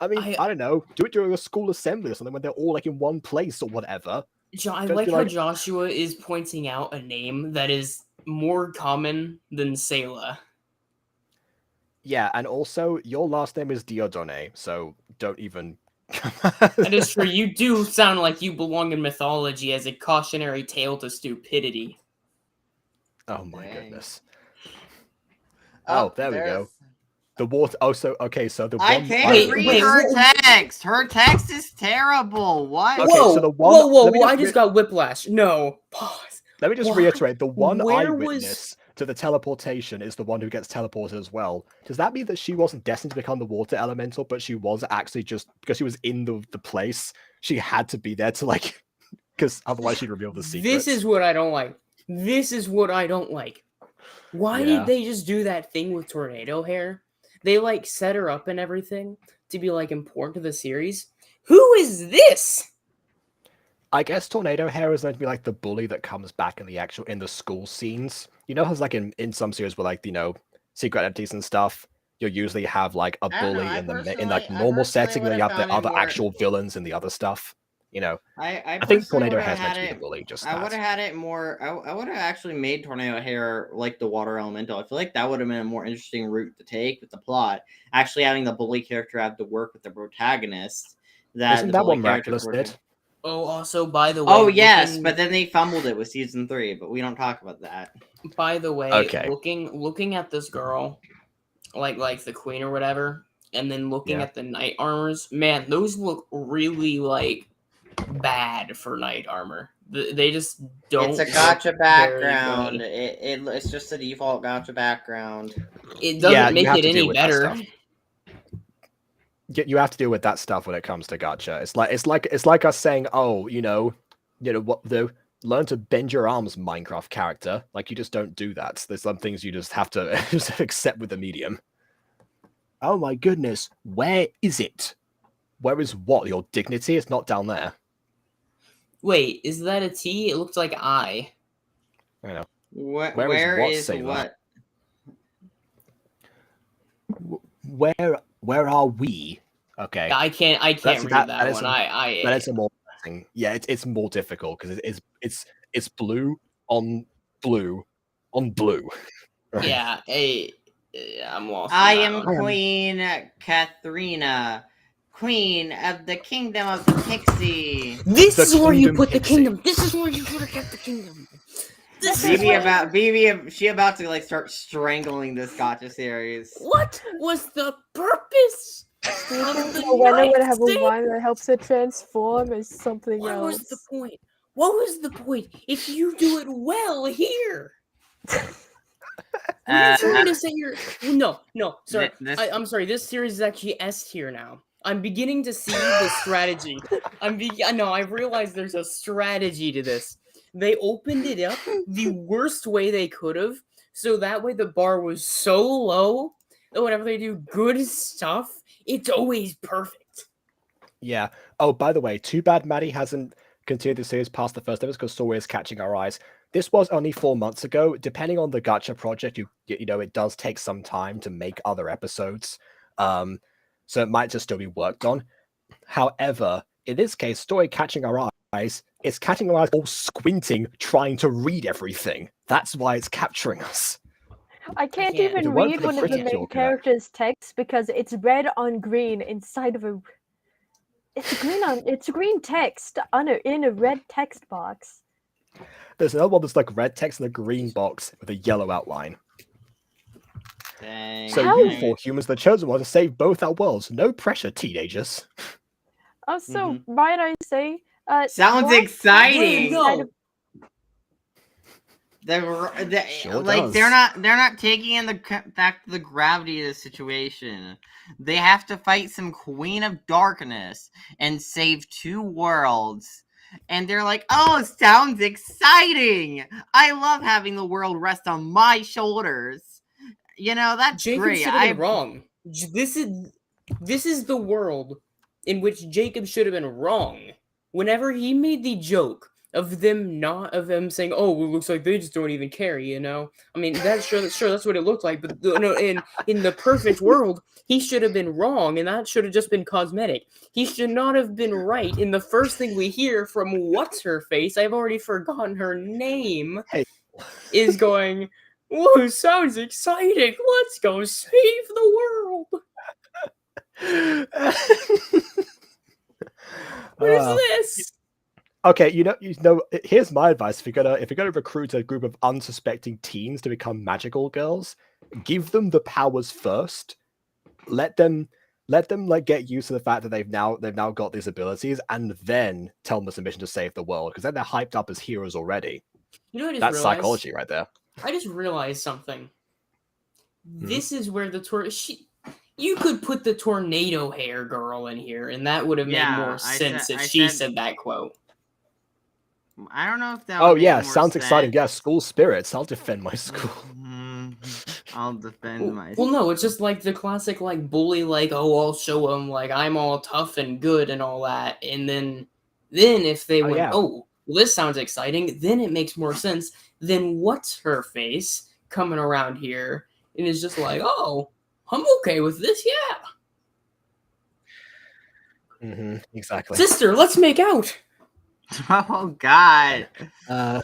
I mean, I don't know. Do it during a school assembly or something when they're all like in one place or whatever. I Don't like be how like- Joshua is pointing out a name that is more common than Selah. Yeah, and also your last name is Diodone, so don't even. That is true. You do sound like you belong in mythology as a cautionary tale to stupidity. Oh my Dang. goodness. Oh, there we go. there's- The water. Oh, so okay. So the I one. can't Wait, read wait, Her whoa. text. Her text is terrible. What? Okay, whoa, so the one- whoa, let me I just just got whiplash. No, pause. Let me just What? reiterate: the one Where eyewitness to the teleportation is the one who gets teleported as well. Does that mean that she wasn't destined to become the water elemental, but she was actually just because she was in the place, she had to be there to because otherwise she'd reveal the secret. This is what I don't like. This is what I don't like. Why Yeah. did they just do that thing with Tornado Hair? They set her up and everything to be important to the series. Who is this? I guess Tornado Hair is going to be the bully that comes back in the school scenes. How in some series where secret entities and stuff, you'll usually have a I don't know, bully I in the personally- I normal personally setting, then you would've have the found it other more- actual villains in the other stuff. I I think personally Tornado would've Hair is meant had to be it- the bully. Just I that. would have had it more. I would have actually made Tornado Hair like the water elemental. I feel like that would have been a more interesting route to take with the plot. Actually, having the bully character have to work with the protagonist. Isn't the that what bully character Miraculous working- did? Oh, also, by the way. Oh yes, looking- but then they fumbled it with season 3. But we don't talk about that. By the way, Okay. looking at this girl, like the queen or whatever, and then looking Yeah. at the knight armors, man, those look really bad for knight armor. They just don't. It's a look gotcha very background. good. It's just a default gotcha background. It doesn't Yeah, you make have it to deal any with that better. stuff. You have to deal with that stuff when it comes to gacha. It's like us saying, oh, what learn to bend your arms, Minecraft character. You just don't do that. There's some things you just have to just accept with the medium. Oh my goodness, where is it? Where is what? Your dignity? It's not down there. Wait, is that a T? It looks like I. I know. Where Where is what, is Sailor? what? Where are we? Okay. I can't read that is one. That is a more thing. Yeah, it's more difficult because it's blue on blue on blue. Right? Yeah, I'm lost. I on that am one. Queen Katharina, Queen of the Kingdom of the Pixie. This The is where you kingdom put the pixie. kingdom. This is where you put the kingdom. This is She about to start strangling this gotcha series. What was the purpose? So when I would have a wine that helps it transform is something What else. was the point? What was the point? If you do it well here. Are you trying to say you're no, sorry. I'm sorry, this series is actually S tier now. I'm beginning to see the strategy. I've realized there's a strategy to this. They opened it up the worst way they could have, So that way the bar was so low that whenever they do good stuff, it's always perfect. Yeah. Oh, by the way, too bad Maddie hasn't continued the series past the first episode because story is catching our eyes. This was only 4 months ago. Depending on the Gacha project, you know it does take some time to make other episodes. So it might just still be worked on. However, in this case, story catching our eyes, it's catching our eyes all squinting, trying to read everything. That's why it's capturing us. I can't can't- even If it weren't read for the one of the pretty main cure, characters' text because it's red on green inside of a. It's green text in a red text box. There's another one that's like red text in a green box with a yellow outline. Dang. So How- you four humans, the chosen one, to save both our worlds. No pressure, teenagers. Also, might I say, Sounds black exciting. inside of- Sure like does. they're not taking in back the gravity of the situation. They have to fight some Queen of Darkness and save 2 worlds. And they're like, "Oh, sounds exciting! I love having the world rest on my shoulders." You know, that's Jacob great. should have been wrong. This is the world in which Jacob should have been wrong. Whenever he made the joke of them saying, "Oh, well, it looks like they just don't even care," you know. I mean, that's sure that's what it looked like, but no, in the perfect world, he should have been wrong, and that should have just been cosmetic. He should not have been right. In the first thing we hear from what's her face, I've already forgotten her name, Hey. is going, "Whoa, sounds exciting! Let's go save the world!" What is this? Okay, you know. Here's my advice: if you're gonna recruit a group of unsuspecting teens to become magical girls, give them the powers first. Let them like get used to the fact that they've now got these abilities, and then tell them it's a mission to save the world. Because then they're hyped up as heroes already. You know what I just That's realized? psychology right there. I just realized something. This is where you could put the tornado hair girl in here, and that would have made more sense if she said that quote. I don't know if that. Oh would yeah, make more sounds exciting. sense. Yeah, school spirits. I'll defend my school. I'll defend my. Well, no, it's just like the classic like bully, like, "Oh, I'll show them, like I'm all tough and good and all that," and then if they went, yeah. "Oh, well, this sounds exciting," then it makes more sense than what's her face coming around here and is just like, "Oh, I'm okay with this, yeah." Exactly. Sister, let's make out. Oh God. Oh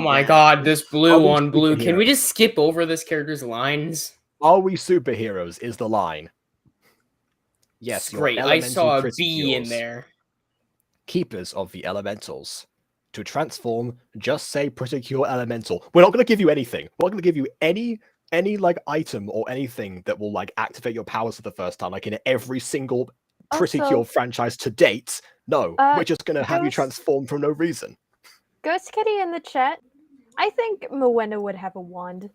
my God, this blue on blue. Can we just skip over this character's lines? Are we superheroes? Is the line. Yes, Great. your I saw a elemental B in pretty there. keepers of the elementals. To transform, just say pretty cure elemental. We're not going to give you anything. We're not going to give you any like item or anything that will like activate your powers for the first time, like in every single pretty Also- cure franchise to date. No, we're just going to have you Ghost- transform for no reason. Ghost Kitty in the chat. I think Moena would have a wand.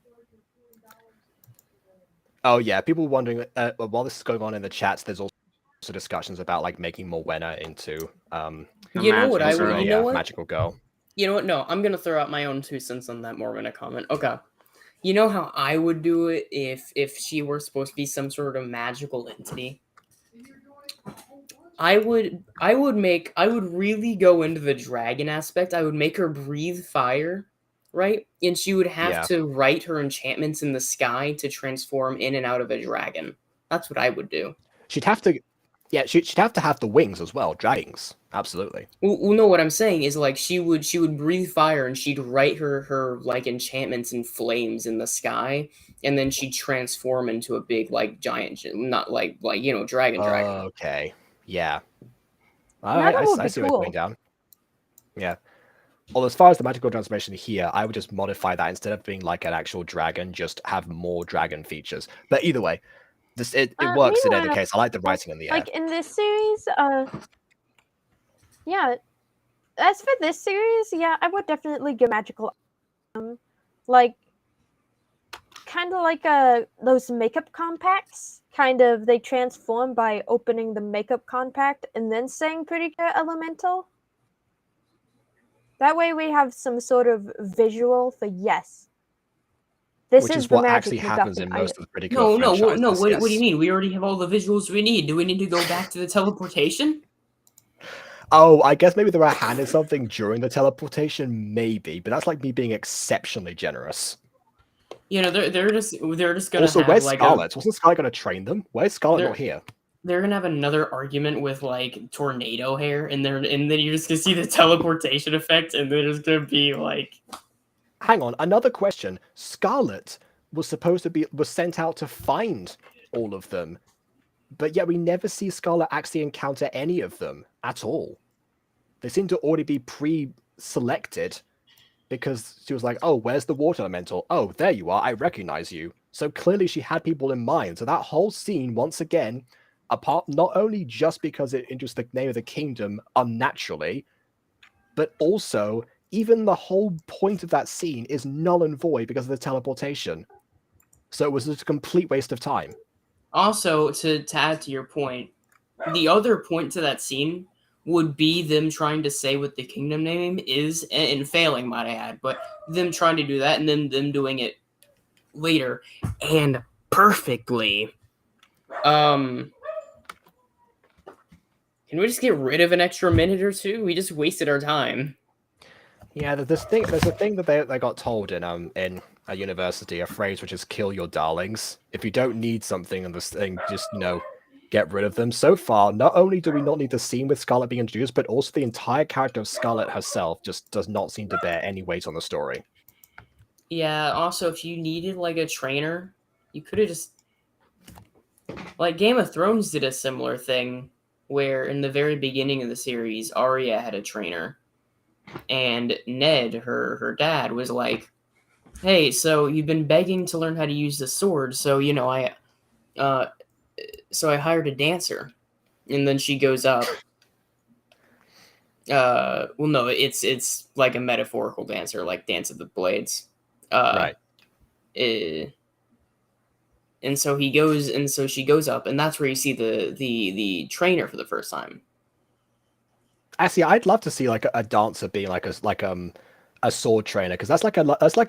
Oh yeah, people wondering while this is going on in the chats, there's also discussions about like making Morwenna into You know what I would? You know what? magical girl. You know what? No, I'm gonna throw out my own 2 cents on that Mormon comment. Okay. You know how I would do it if she were supposed to be some sort of magical entity? I would really go into the dragon aspect. I would make her breathe fire, right? And she would have to write her enchantments in the sky to transform in and out of a dragon. That's what I would do. She'd have to have the wings as well, dragons. Absolutely. Well, no, what I'm saying is like she would breathe fire and she'd write her like enchantments in flames in the sky, and then she'd transform into a big like giant, not like dragon. Okay. Yeah. All That right, would I be see what you're cool. going down. Yeah. Well, as far as the magical transformation here, I would just modify that instead of being like an actual dragon, just have more dragon features. But either way, it works in any meanwhile, case. I like the writing in the air. Like in this series, yeah. As for this series, yeah, I would definitely give magical, like, kind of like those makeup compacts. Kind of, they transform by opening the makeup compact and then saying pretty good elemental. That way we have some sort of visual for yes, This Which is the what magic actually happens MacGuffin. in most of the Pretty Cure No. franchises. What do you yes. mean? We already have all the visuals we need. Do we need to go back to the teleportation? Oh, I guess maybe they were handed something during the teleportation, maybe, but that's like me being exceptionally generous. You know, they're just gonna Also, have where's like Scarlet? Wasn't Scarlet going to train them? Where's Scarlet They're- not here? they're gonna have another argument with like tornado hair, and then you're just gonna see the teleportation effect, and they're just gonna be like, Hang on, another question. Scarlet was sent out to find all of them, but yet we never see Scarlet actually encounter any of them at all. They seem to already be pre-selected because she was like, oh, where's the water elemental? Oh, there you are, I recognize you. So clearly she had people in mind. So that whole scene, once again, apart not only just because it introduced the name of the kingdom unnaturally, but also even the whole point of that scene is null and void because of the teleportation. So it was just a complete waste of time. Also, to add to your point, the other point to that scene would be them trying to say what the kingdom name is and failing, might I add, but them trying to do that and then them doing it later and perfectly. Can we just get rid of an extra minute or two? We just wasted our time. Yeah, there's a thing that they got told in a university, a phrase which is "kill your darlings." If you don't need something in this thing, just get rid of them. So far, not only do we not need the scene with Scarlet being introduced, but also the entire character of Scarlet herself just does not seem to bear any weight on the story. Yeah, also, if you needed, like, a trainer, you could have just... Like, Game of Thrones did a similar thing, where in the very beginning of the series, Arya had a trainer, and Ned, her dad, was like, hey, so you've been begging to learn how to use the sword, so, I hired a dancer. And then she goes up. Well, no, it's like a metaphorical dancer, like Dance of the Blades. Right. And so she goes up, and that's where you see the trainer for the first time. Actually, I'd love to see like a dancer being like a sword trainer, because that's like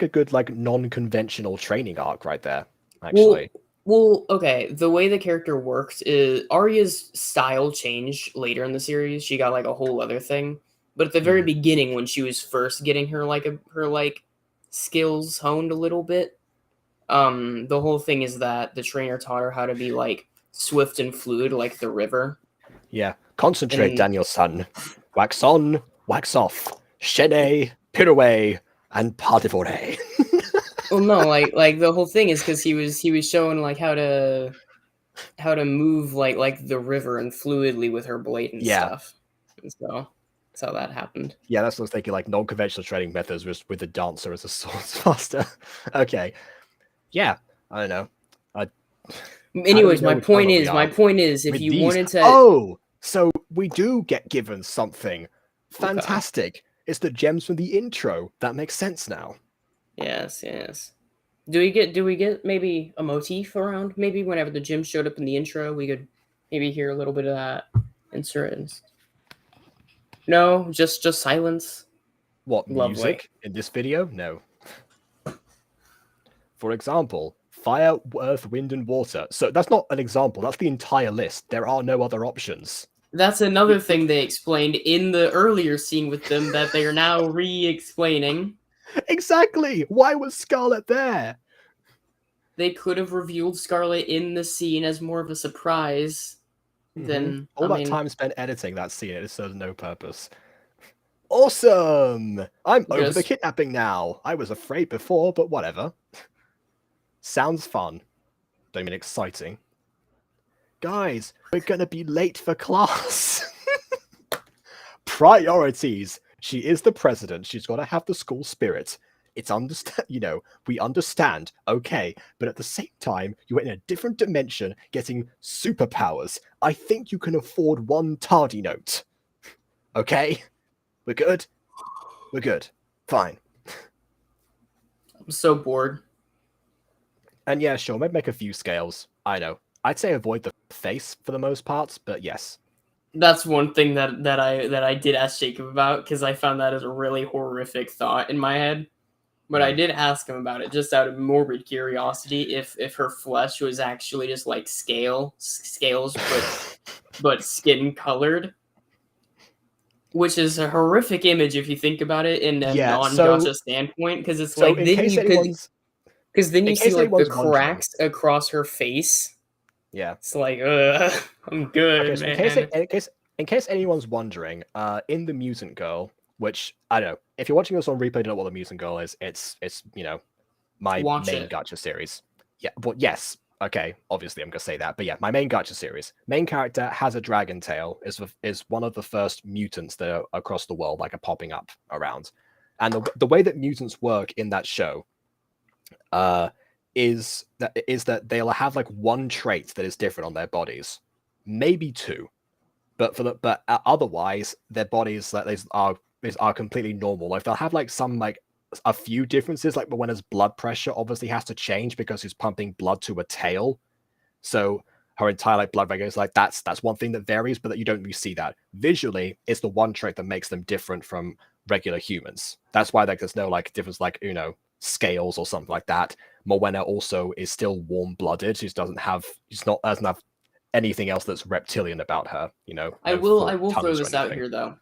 a good like non-conventional training arc right there. Actually, Well, okay. The way the character worked is Arya's style changed later in the series. She got like a whole other thing, but at the very beginning, when she was first getting her skills honed a little bit, the whole thing is that the trainer taught her how to be like swift and fluid like the river. yeah. Concentrate, And- Daniel's son. Wax on, wax off. Shene, pirouet, and partivore. Well, no, like the whole thing is because he was showing like how to move like the river and fluidly with her blade and stuff. And so that's how that happened. Yeah, that's what I was thinking. Like non-conventional training methods with the dancer as a swordsmaster. Okay, yeah, I don't know. Anyways, my point is, if you wanted to, oh, so we do get given something fantastic. It's the gems from the intro. That makes sense now. Yes. Do we get maybe a motif around? Maybe whenever the gym showed up in the intro, we could maybe hear a little bit of that insurance. No, just silence. What, Lovely. music in this video? No. For example, fire, earth, wind, and water. So that's not an example. That's the entire list. There are no other options. That's another thing they explained in the earlier scene with them that they are now re-explaining. Exactly. Why was Scarlet there? They could have revealed Scarlet in the scene as more of a surprise than all that time spent editing that scene, it serves no purpose. Awesome! I'm over the kidnapping now. I was afraid before, but whatever. Sounds fun. Don't mean exciting. Guys, we're gonna be late for class. Priorities. She is the president. She's got to have the school spirit. It's we understand, okay, but at the same time, you're in a different dimension getting superpowers. I think you can afford one tardy note. Okay? We're good? We're good. Fine. I'm so bored. And yeah, sure, maybe make a few scales. I know. I'd say avoid the face for the most part, but yes. That's one thing that I did ask Jacob about, because I found that as a really horrific thought in my head. But I did ask him about it just out of morbid curiosity if her flesh was actually just like scales, but skin colored, which is a horrific image if you think about it in a Yeah, so- non-gacha standpoint, because it's So like in then case you anyone's because then in you case see like the anyone's wondering- cracks across her face. yeah. It's like, I'm good, Okay, so man. in case anyone's wondering, in the Mutant Girl, which I don't know, if you're watching this on replay, don't know what the Mutant Girl is. It's my Watch main it. gacha series. Yeah, well, yes. Okay, obviously I'm gonna say that, but yeah, my main gacha series. Main character has a dragon tail. Is one of the first mutants that are across the world, like are popping up around. And the way that mutants work in that show, is that they'll have like one trait that is different on their bodies, maybe two, but otherwise their bodies are completely normal. Like they'll have like some like a few differences, like when his blood pressure obviously has to change because he's pumping blood to a tail, so her entire like blood regular is like that's one thing that varies, but that you don't really see that visually. It's the one trait that makes them different from regular humans. That's why like there's no like difference like scales or something like that. Morwenna also is still warm-blooded. She doesn't have anything else that's reptilian about her. I no will forked throw tongues or this out anything. here though.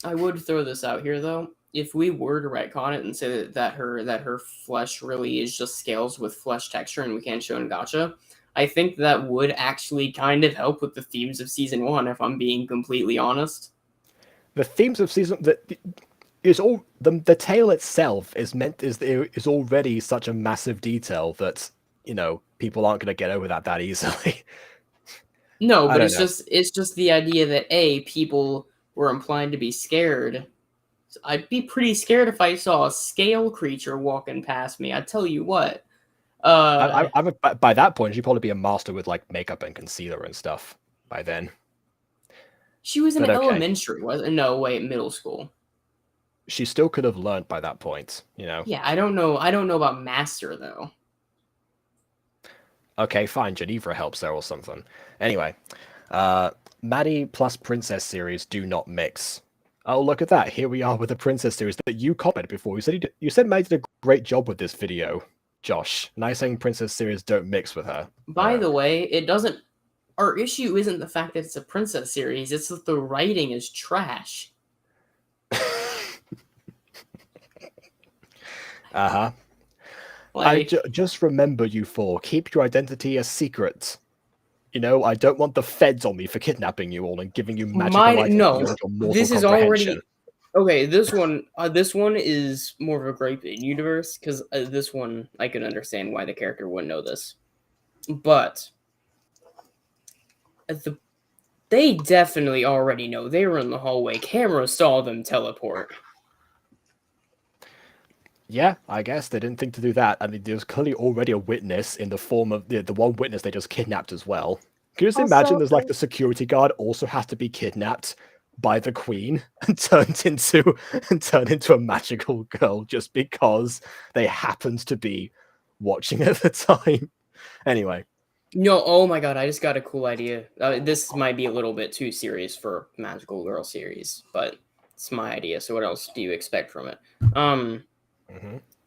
I would throw this out here though. If we were to retcon it and say that her flesh really is just scales with flesh texture and we can't show in Gacha, I think that would actually kind of help with the themes of season 1, if I'm being completely honest. The themes of season that is all the tale itself is already such a massive detail that people aren't going to get over that easily. No, I but don't know. it's just the idea that people were inclined to be scared. I'd be pretty scared if I saw a scale creature walking past me. I tell you what. By that point, she'd probably be a master with like makeup and concealer and stuff by then. She was in But okay. elementary, wasn't? No, wait, middle school. She still could have learned by that point, Yeah, I don't know about master though. Okay, fine. Geneva helps there or something. Anyway, Maddie plus Princess series do not mix. Oh, look at that. Here we are with the Princess series that you commented before. You said Maddie did a great job with this video, Josh. Now you're saying Princess series don't mix with her. By the way, it doesn't. Our issue isn't the fact that it's a princess series; it's that the writing is trash. Uh-huh. Like, just remember, you four, keep your identity a secret. I don't want the feds on me for kidnapping you all and giving you magical items beyond your mortal this is comprehension. already okay. This one is more of a grape in universe because this one I can understand why the character wouldn't know this, but they definitely already know. They were in the hallway. Camera saw them teleport. Yeah, I guess they didn't think to do that. I mean, there's clearly already a witness in the form of the one witness they just kidnapped as well. Can you just imagine there's like the security guard also has to be kidnapped by the queen and turned into a magical girl just because they happened to be watching at the time. Anyway. No, oh my god, I just got a cool idea. This might be a little bit too serious for Magical Girl series, but it's my idea. So what else do you expect from it?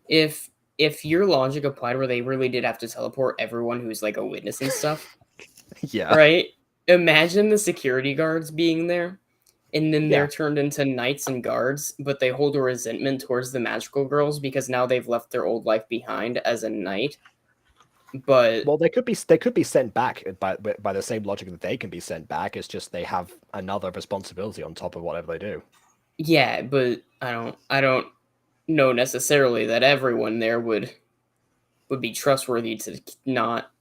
If your logic applied where they really did have to teleport everyone who's like a witness and stuff, yeah, right? Imagine the security guards being there, and then they're turned into knights and guards, but they hold a resentment towards the magical girls because now they've left their old life behind as a knight. But well, they could be sent back by the same logic that they can be sent back. It's just they have another responsibility on top of whatever they do. Yeah, but I don't know necessarily that everyone there would be trustworthy to not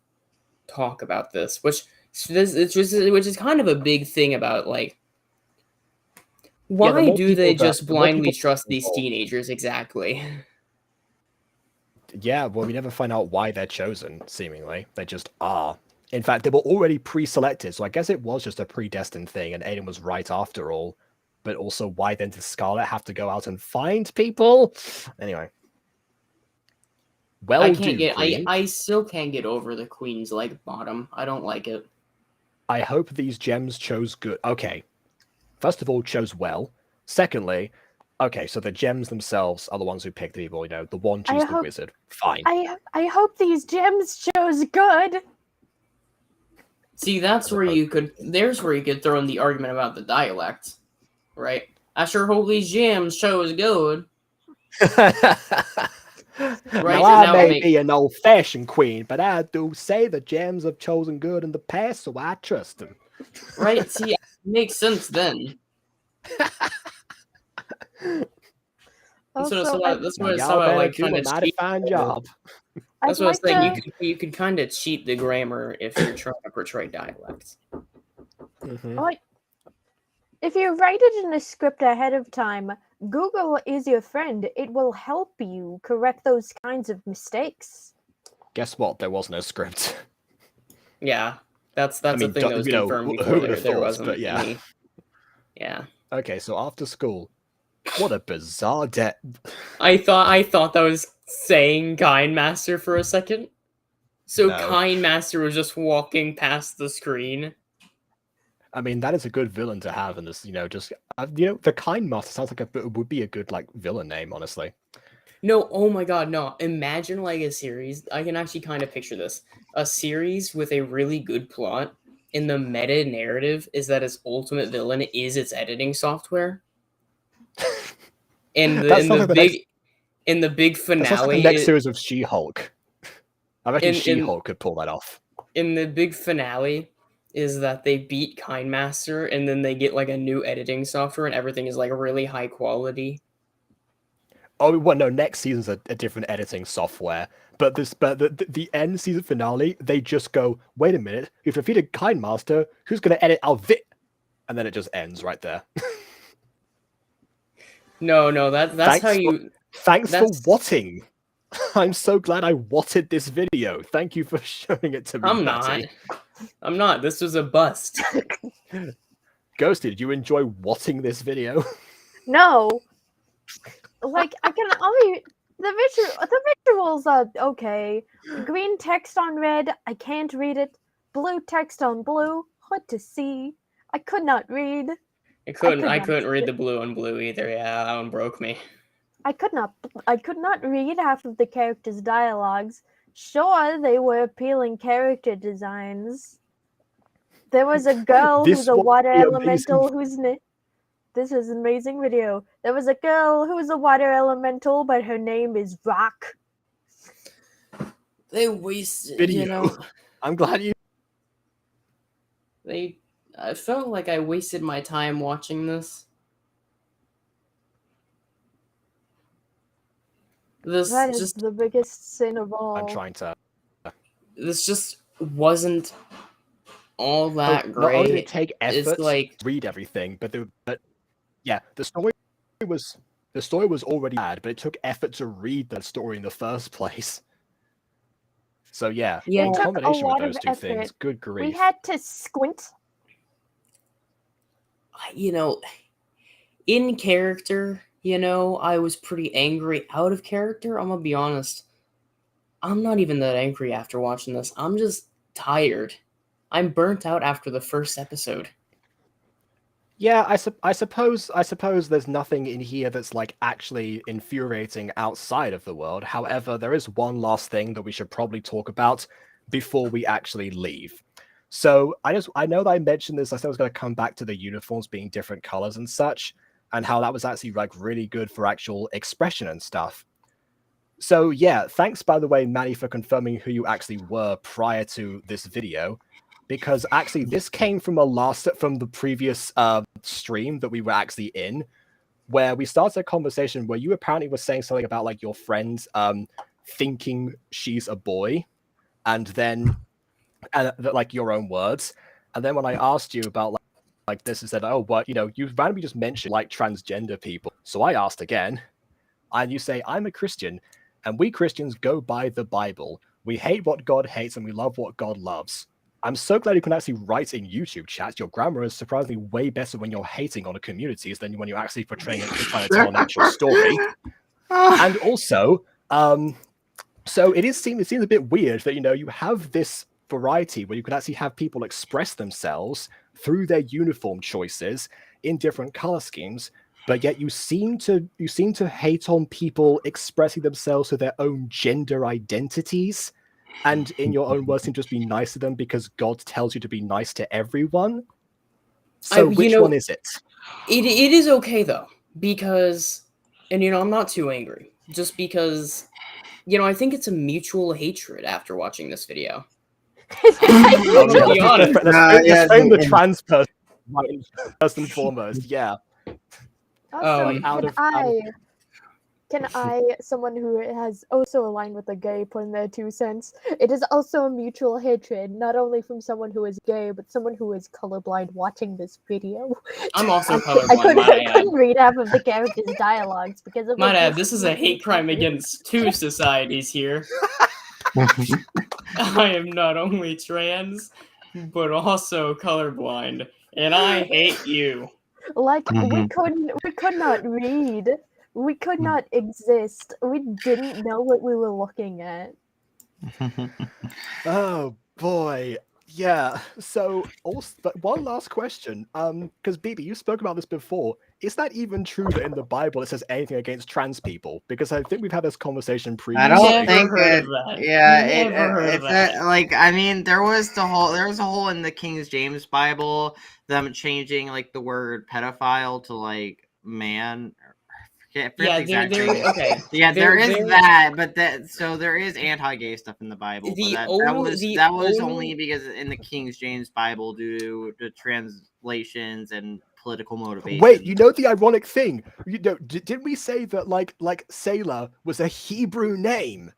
talk about this, which is kind of a big thing about like why do they just blindly trust these teenagers exactly? Yeah, well, we never find out why they're chosen, seemingly. They just are. In fact, they were already pre-selected, so I guess it was just a predestined thing, and Aiden was right after all. But also, why then did Scarlet have to go out and find people? Anyway. Well, I still can't get over the Queen's like bottom. I don't like it. I hope these gems chose good. Okay. First of all, chose well. Secondly, Okay, so the gems themselves are the ones who pick the people, the one choose the hope- wizard. Fine. I hope these gems chose good. See, there's where you could throw in the argument about the dialect, right? I sure hope these gems chose good. Now so I now may make- be an old-fashioned queen, but I do say the gems have chosen good in the past, so I trust them. Right? See, it makes sense then. Also, That's Now what y'all I better like do kind a of mighty cheat. fine job. That's I'd what I was like saying. to- You could kind of cheat the grammar if you're trying to portray dialects. Mhm. If you write it in a script ahead of time, Google is your friend. It will help you correct those kinds of mistakes. Guess what? There was no script. Yeah, that's I a mean, thing that was confirmed who before would have there thought, wasn't but yeah. any. Yeah. Okay, so after school, what a bizarre day. I thought that was saying Kind Master for a second. So No. Kind Master was just walking past the screen. I mean, that is a good villain to have in this, the Kind Master sounds like would be a good, villain name, honestly. No, oh my god, no. Imagine a series. I can actually kind of picture this. A series with a really good plot, and the meta narrative is that its ultimate villain is its editing software. And the big That sounds like finale the next series of She-Hulk. I reckon In- She-Hulk could pull that off. in the big finale is that they beat Kind Master and then they get a new editing software and everything is really high quality. Oh, well, no, next season's a different editing software. But the end season finale, they just go, wait a minute, you've defeated Kind Master, who's going to edit our And then it just ends right there. No, that's how you... Thanks for that's- watching. I'm so glad I watted this video. Thank you for showing it to me, Maddie. I'm not. This was a bust. Ghosty, did you enjoy watching this video? No. I can only the visuals are okay. Green text on red, I can't read it. Blue text on blue, hard to see. I could not read. I could couldn't not- read the blue on blue either. Yeah, that one broke me. I could not read half of the characters' dialogues. Sure, they were appealing character designs. There was a girl This who's a was water the elemental whose name. This is an amazing video. There was a girl who was a water elemental, but her name is Rock. They wasted, Video. I'm glad you... I felt like I wasted my time watching this. That is the biggest sin of all. I'm trying to... This just wasn't all that Not only did great. it take It's effort to read everything, but the story was already bad, but it took effort to read that story in the first place. So yeah, Yeah. in It took a combination with lot of those two things, effort. good grief. We had to squint. In character, I was pretty angry. Out of character, I'm gonna be honest, I'm not even that angry after watching this. I'm just tired. I'm burnt out after the first episode. Yeah, I suppose there's nothing in here that's actually infuriating outside of the world. However, there is one last thing that we should probably talk about before we actually leave. So I know that I mentioned this. I said I was going to come back to the uniforms being different colors and such, and how that was actually really good for actual expression and stuff. So yeah, thanks by the way, Maddie, for confirming who you actually were prior to this video. Because actually, this came from the previous stream that we were actually in, where we started a conversation where you apparently were saying something about your friend thinking she's a boy, and then your own words, and then when I asked you about this, you said, oh, what you randomly just mentioned transgender people. So I asked again, and you say, I'm a Christian, and we Christians go by the Bible. We hate what God hates, and we love what God loves. I'm so glad you can actually write in YouTube chats. Your grammar is surprisingly way better when you're hating on a communities than when you're actually portraying it and trying to tell an actual story. And also, so it seems a bit weird that you have this variety where you can actually have people express themselves through their uniform choices in different color schemes, but yet you seem to hate on people expressing themselves with their own gender identities, and in your own words, seem to just be nice to them because God tells you to be nice to everyone. So which one is it? It is okay though, because, and I'm not too angry, just because, I think it's a mutual hatred after watching this video. Oh, yeah, be honest. let's frame the trans person right, first and foremost. Yeah. Also, Like, can I, someone who has also aligned with the gay, put in their 2 cents? It is also a mutual hatred, not only from someone who is gay, but someone who is colorblind watching this video. I'm also I colorblind. couldn't read half of the characters' dialogues because of Might add, this is a hate crime against 2 societies here. I am not only trans, but also colorblind, and I hate you. Like, we could not read. We could not exist. We didn't know what we were looking at. Oh boy. Yeah. So also, but one last question. Because BB, you spoke about this before. Is that even true that in the Bible it says anything against trans people? Because I think we've had this conversation previously. I don't Never think heard it. of that. Yeah, Never heard of it's that. Like, I mean, there was a whole in the King James Bible, them changing like the word pedophile to like man. I forget Yeah, the exact thing. okay. Yeah, there is that, but so there is anti-gay stuff in the Bible. The But only- that was only- only because in the King James Bible due to translations and political motivation. Wait, you know the ironic thing? Didn't we say that like Sailor was a Hebrew name?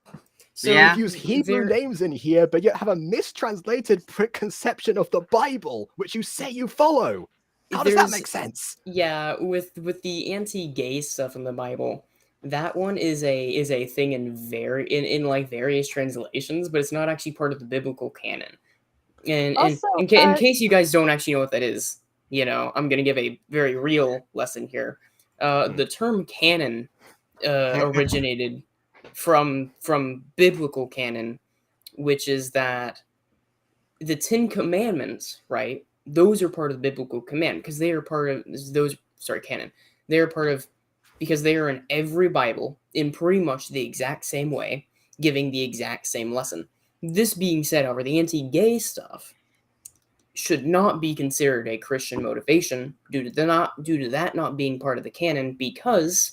So Yeah. you use Hebrew names in here, but yet have a mistranslated conception of the Bible, which you say you follow. How does that make sense? Yeah, with the anti-gay stuff in the Bible, that one is a thing in like various translations, but it's not actually part of the biblical canon. And Also, in case you guys don't actually know what that is, I'm gonna give a very real lesson here. The term canon originated from biblical canon, which is that the 10 Commandments, right? Those are part of the biblical command because they are part of canon. They are part of because they are in every Bible in pretty much the exact same way, giving the exact same lesson. This being said, however, the anti-gay stuff should not be considered a Christian motivation due to that not being part of the canon, because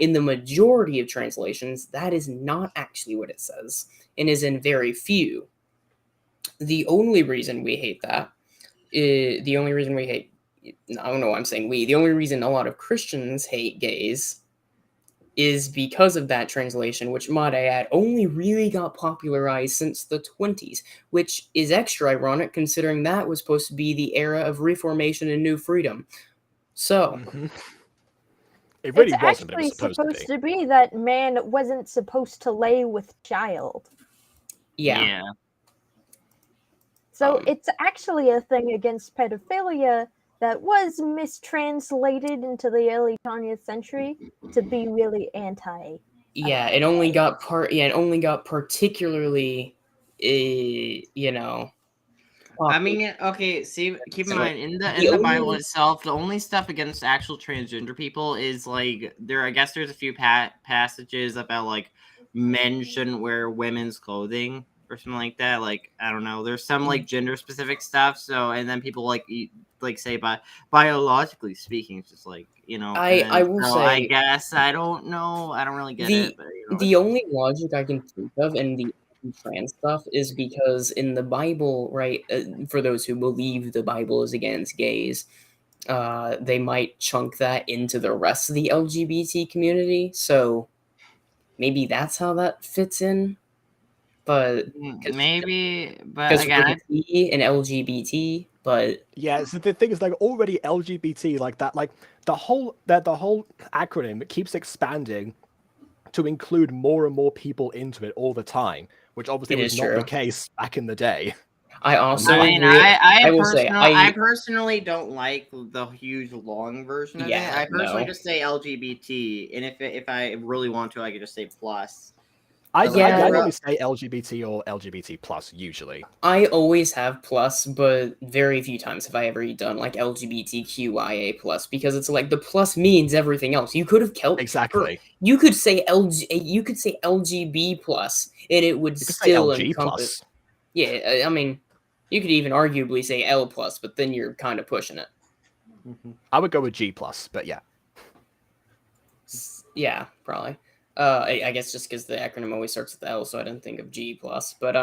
in the majority of translations, that is not actually what it says, and is in very few. The only reason we hate that is the only reason a lot of Christians hate gays is because of that translation, which might I add only really got popularized since the 20s, which is extra ironic considering that was supposed to be the era of Reformation and New Freedom. So it really it's wasn't, but it actually was supposed to be that man wasn't supposed to lay with child. yeah. So it's actually a thing against pedophilia that was mistranslated into the early 20th century to be really anti. Yeah, it only got particularly, I mean, okay. See, keep in mind in the Bible itself, the only stuff against actual transgender people is like I guess there's a few passages about like men shouldn't wear women's clothing or something like that. Like I don't know. There's some like gender specific stuff. So and then people say biologically speaking, it's just like I will say, I guess I don't know. I don't really get it. But, the only logic I can think of in the trans stuff is because in the Bible, right, for those who believe the Bible is against gays, they might chunk that into the rest of the LGBT community. So maybe that's how that fits in. But maybe, but again, and LGBT, but yeah. So the thing is, like, already LGBT, like that, like the whole acronym keeps expanding to include more and more people into it all the time, which obviously was not the case back in the day. I also I personally don't like the huge long version of it. I personally just say LGBT, and if I really want to, I could just say plus. I Yeah. normally say LGBT or LGBT plus usually. I always have plus, but very few times have I ever done like LGBTQIA plus because it's like the plus means everything else. You could have Exactly. you could say LGB plus, and it would You could say still LG encompass. plus. Yeah, I mean, you could even arguably say L plus, but then you're kind of pushing it. I would go with G plus, but yeah. Yeah, probably. I guess just because the acronym always starts with L, so I didn't think of G plus. But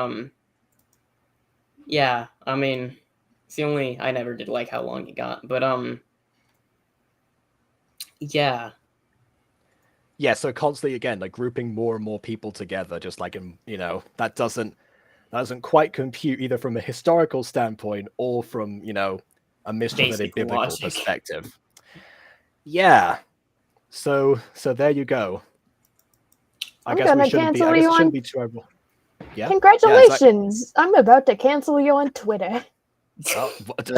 yeah, I mean, it's the only I never did like how long it got. But yeah, Yeah, so constantly again, like grouping more and more people together, just like in that doesn't quite compute either from a historical standpoint or from a mistranslated Basic biblical logic. perspective. Yeah. So there you go. I I'm guess gonna we shouldn't be. cancel I guess you it shouldn't on. be too over. Yeah. Congratulations! I'm about to cancel you on Twitter. Oh, what?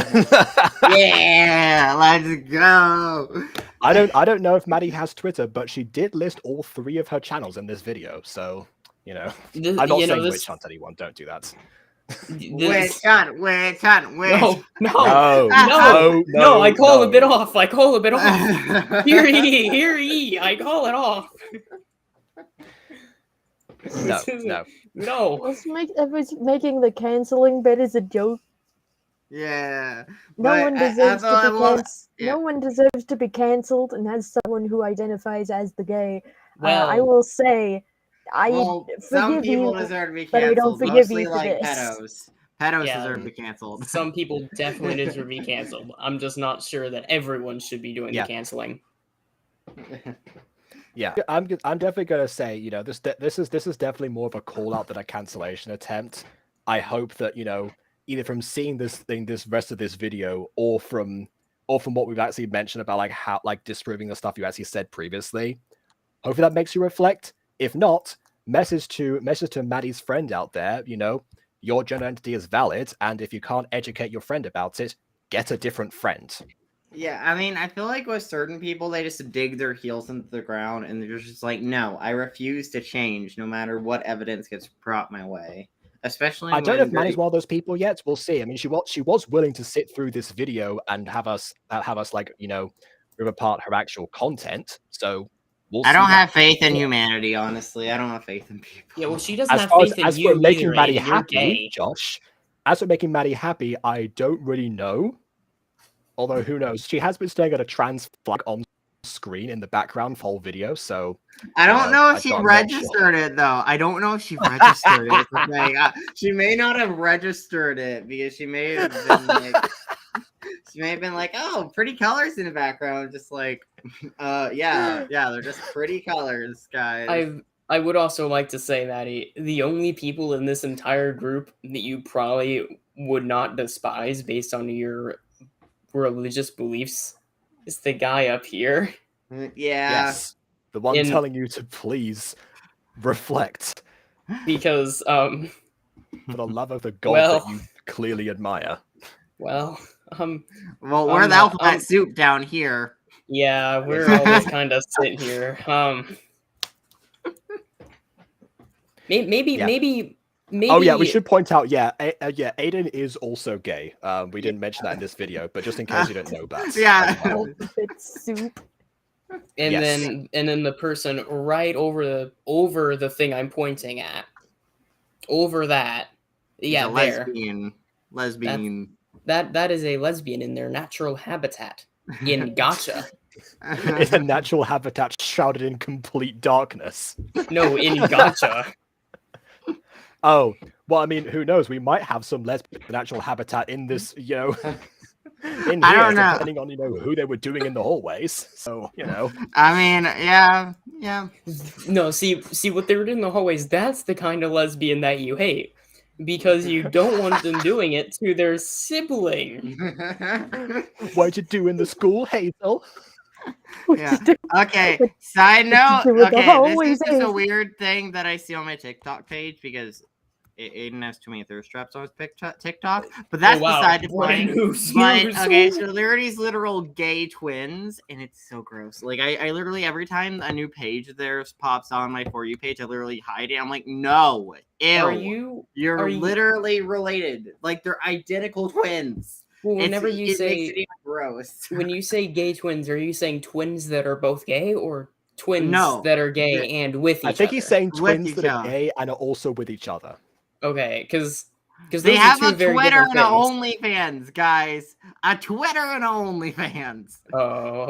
Yeah, let's go. I don't know if Maddie has Twitter, but she did list all 3 of her channels in this video. So I'm not saying witch hunt anyone. Don't do that. Witch hunt, witch hunt, witch. No, No, I call no. a bit off. I call a bit off. Hear ye, I call it off. No. Was making the canceling bit as a joke. Yeah. No but one I- deserves although I to be will- No one deserves to be cancelled, and as someone who identifies as the gay, Well, I will say, I Well, some forgive people you, deserve to be but I don't canceled. forgive Mostly you for like this. pedos. Pedos Yeah. deserve to be canceled. some people definitely deserve to be canceled. I'm just not sure that everyone should be doing Yeah. the canceling. Yeah, I'm definitely gonna say this is definitely more of a call out than a cancellation attempt. I hope that either from seeing this rest of this video or from what we've actually mentioned about like how disproving the stuff you actually said previously, hopefully that makes you reflect. If not, message to Maddie's friend out there. Your gender identity is valid, and if you can't educate your friend about it, get a different friend. Yeah, I mean, I feel like with certain people, they just dig their heels into the ground and they're just like, no, I refuse to change no matter what evidence gets brought my way. Especially I don't know if when Maddie's one of those people yet. We'll see. I mean, she was willing to sit through this video and have us rip apart her actual content. So we'll I see don't that. have faith in humanity, honestly. I don't have faith in people. Yeah, well, she doesn't As have far faith in as you for making either, Maddie Aiden. You're happy, gay. Josh. As for making Maddie happy, I don't really know. Although who knows? She has been staring at a trans flag on screen in the background for whole video. So I don't know if she I'm not registered it though. I don't know if she registered it. She may not have registered it because she may have been like, oh, pretty colors in the background, just like, yeah, they're just pretty colors, guys. I would also like to say, Maddie, the only people in this entire group that you probably would not despise based on your religious beliefs is the guy up here. Yeah. Yes, the one telling you to please reflect because for the love of the god that you clearly admire. Well, we're the alphabet soup down here. Yeah, we're all just kind of sitting here. Maybe. Oh yeah, we should point out. Yeah, Aiden is also gay. We didn't mention that in this video, but just in case you don't know that. Yeah. Alphabet soup. And then the person right over the thing I'm pointing at. Over that. Yeah, lesbian. That is a lesbian in their natural habitat. In Gacha. It's a natural habitat shrouded in complete darkness. No, in Gacha. Oh, well, I mean, who knows? We might have some lesbian natural habitat in this, in here, I don't know. depending on, who they were doing in the hallways. So, I mean, yeah. No, see what they were doing in the hallways, that's the kind of lesbian that you hate. Because you don't want them doing it to their sibling. What'd you do in the school, Hazel? Yeah. Okay. Side note. Okay, this is just a weird thing that I see on my TikTok page because Aiden has too many thirst traps on his TikTok, but that's Oh, wow. beside the Breaking point. news. But News. okay, so there are these literal gay twins, and it's so gross. Like I literally every time a new page of theirs pops on my For You page, I literally hide it. I'm like, no, ew. You're literally related. Like they're identical twins. Well, whenever you it say makes it even gross. when you say gay twins, are you saying twins that are both gay or twins No, that are gay and with each other? I think he's saying With twins each that are other. gay and are also with each other. Okay, because They those have are two a very Twitter different and things. a OnlyFans, guys. A Twitter and a OnlyFans. Oh,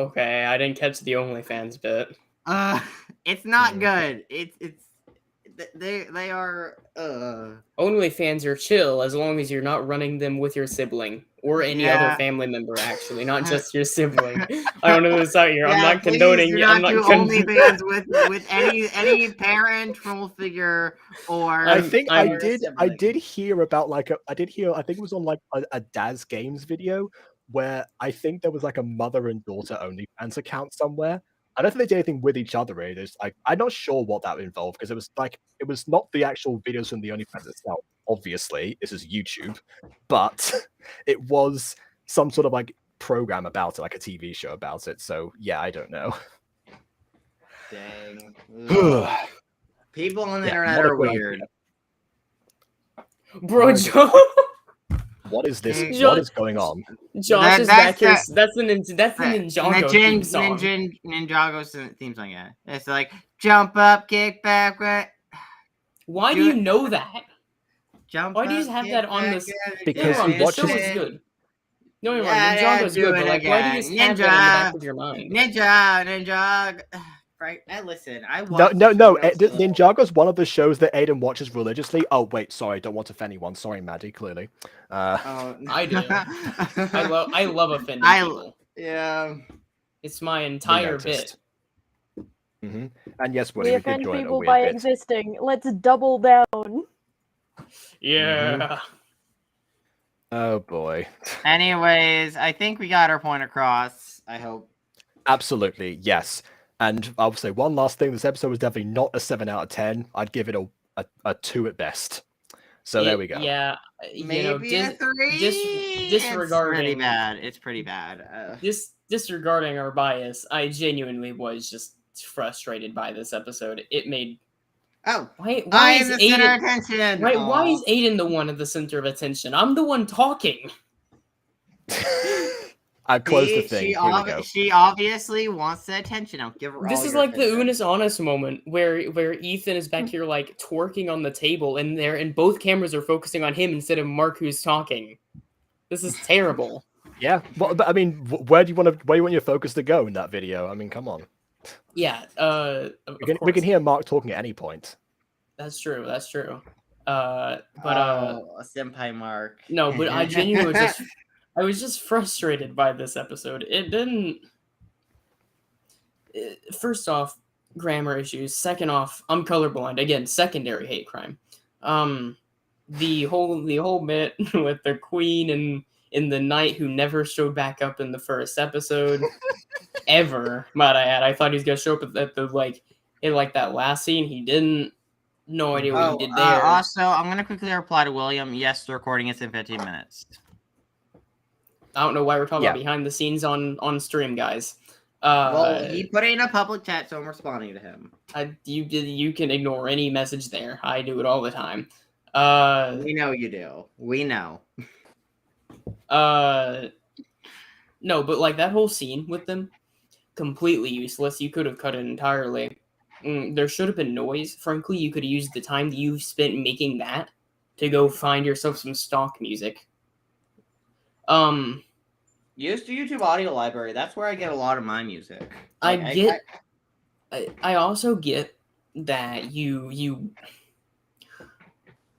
okay. I didn't catch the OnlyFans bit. It's not good. They are. OnlyFans are chill as long as you're not running them with your sibling or any other Yeah. family member. Actually, not just your sibling. I want to this out here. I'm Yeah, not please condoning. do not I'm not do OnlyFans with any parental figure or. I think I or did sibling. hear about like I think it was on like a Daz Games video where I think there was like a mother and daughter OnlyFans account somewhere. I don't think they did anything with each other. Really. It's like I'm not sure what that involved because it was not the actual videos from the OnlyFans itself. Obviously, this is YouTube, but it was some sort of like program about it, like a TV show about it. So yeah, I don't know. Dang. Ugh. People on the Yeah, internet what a are good weird. Bro, What is this? Jo- What is going on? Josh is that's back here. the- That's the Ninjago theme song. Ninjago's theme song, yeah. It's like jump up, kick back, right? Why do Do you it. know that? Jump Why do you up, have kick that on back, this? yeah, Because Don't he get me wrong, this show watches- is good. No, you're Yeah, wrong. yeah, Ninjago's do good, it but like, why do you again. just have that in the back of your mind? Ninja. Right? Listen, I No, watched Ninjago's one of the shows that Aiden watches religiously. Oh wait, sorry, don't want to offend anyone. Sorry, Maddie. Clearly, I do. I love offending people. Yeah. It's my entire bit. Mm-hmm. And yes, We Woody, we could offend join a people weird by bit. existing. Let's double down. Yeah. Oh boy. Anyways, I think we got our point across. I hope. Absolutely, yes. And I'll say one last thing. This episode was definitely not a 7 out of 10. I'd give it a 2 at best. So there we go. Yeah. Maybe a 3. Disregarding It's pretty bad. Disregarding our bias, I genuinely was just frustrated by this episode. It made why I is am the center Aiden of attention. right? Why is Aiden the one at the center of attention? I'm the one talking. I closed the thing. Here we go. She obviously wants the attention. I'll give her. This all is your like the attention. Unis Honest moment where Ethan is back here like twerking on the table and both cameras are focusing on him instead of Mark who's talking. This is terrible. Yeah, well, but I mean, where do you want your focus to go in that video? I mean, come on. Yeah, We can hear Mark talking at any point. That's true. Senpai Mark. No, but I genuinely I was just frustrated by this episode. It didn't. First off, grammar issues. Second off, I'm colorblind. Again, secondary hate crime. The whole bit with the queen and in the knight who never showed back up in the first episode ever. Might I add? I thought he was gonna show up at the in that last scene. He didn't. No idea what he did there. Also, I'm gonna quickly reply to William. Yes, the recording is in 15 minutes. I don't know why we're talking about behind the scenes on stream, guys. Well, he put it in a public chat, so I'm responding to him. You can ignore any message there. I do it all the time. We know you do. We know. No, but like that whole scene with them, completely useless. You could have cut it entirely. There should have been noise. Frankly, you could have used the time that you spent making that to go find yourself some stock music. Use the YouTube audio library. That's where I get a lot of my music. I also get that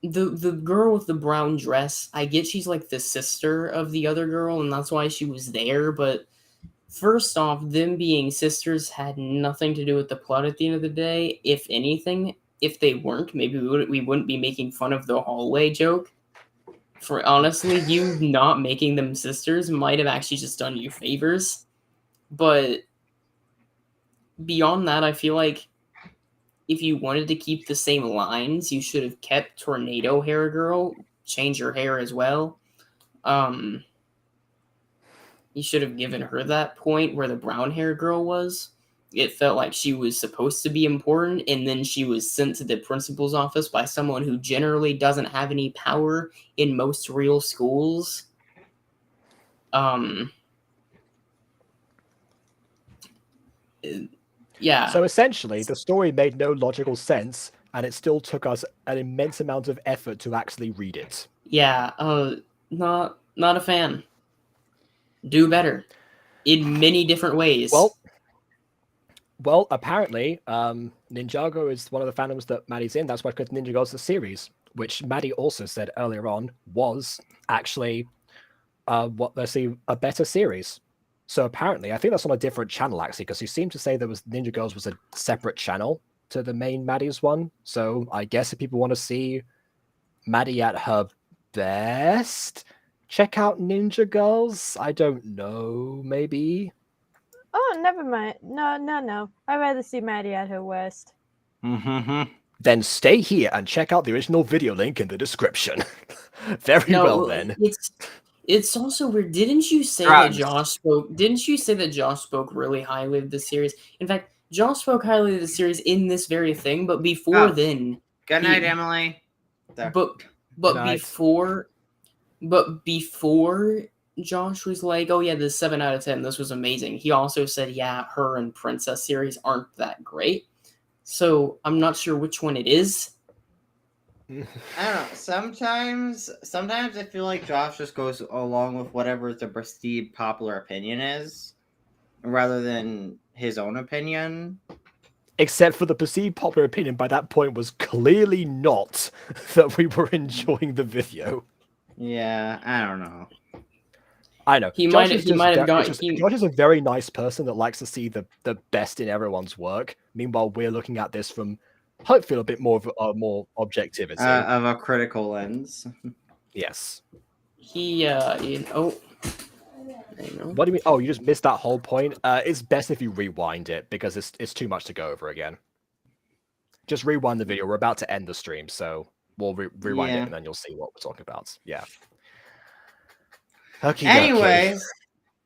the girl with the brown dress, I get she's like the sister of the other girl and that's why she was there, but first off, them being sisters had nothing to do with the plot at the end of the day. If anything, if they weren't, maybe we wouldn't be making fun of the hallway joke. For honestly, you not making them sisters might have actually just done you favors. But beyond that, I feel like if you wanted to keep the same lines, you should have kept Tornado Hair Girl, change her hair as well. You should have given her that point where the brown hair girl was. It felt like she was supposed to be important, and then she was sent to the principal's office by someone who generally doesn't have any power in most real schools. Yeah. So essentially, the story made no logical sense, and it still took us an immense amount of effort to actually read it. Yeah, not a fan. Do better in many different ways. Well, apparently, Ninjago is one of the fandoms that Maddie's in. That's why because Ninjago is the series, which Maddie also said earlier on was actually a better series. So apparently, I think that's on a different channel actually, because you seem to say Ninja Girls was a separate channel to the main Maddie's one. So I guess if people want to see Maddie at her best, check out Ninja Girls. I don't know, maybe. Oh, never mind. No. I'd rather see Maddie at her worst. Then stay here and check out the original video link in the description. Very well then. It's also weird. Didn't you say that Josh spoke really highly of the series? In fact, Josh spoke highly of the series in this very thing, but before then. Good night, Emily. But before Josh was like, "Oh yeah, this 7 out of 10. This was amazing." He also said, "Yeah, her and Princess series aren't that great." So I'm not sure which one it is. I don't know. Sometimes I feel like Josh just goes along with whatever the perceived popular opinion is, rather than his own opinion. Except for the perceived popular opinion by that point was clearly not that we were enjoying the video. Yeah, I don't know. I know. Josh is a very nice person that likes to see the best in everyone's work. Meanwhile, we're looking at this from hopefully a bit more of more objectivity. Of a critical lens. Yes. What do you mean? Oh, you just missed that whole point? It's best if you rewind it because it's too much to go over again. Just rewind the video. We're about to end the stream, so we'll rewind it and then you'll see what we're talking about. Yeah. Okay. Anyways,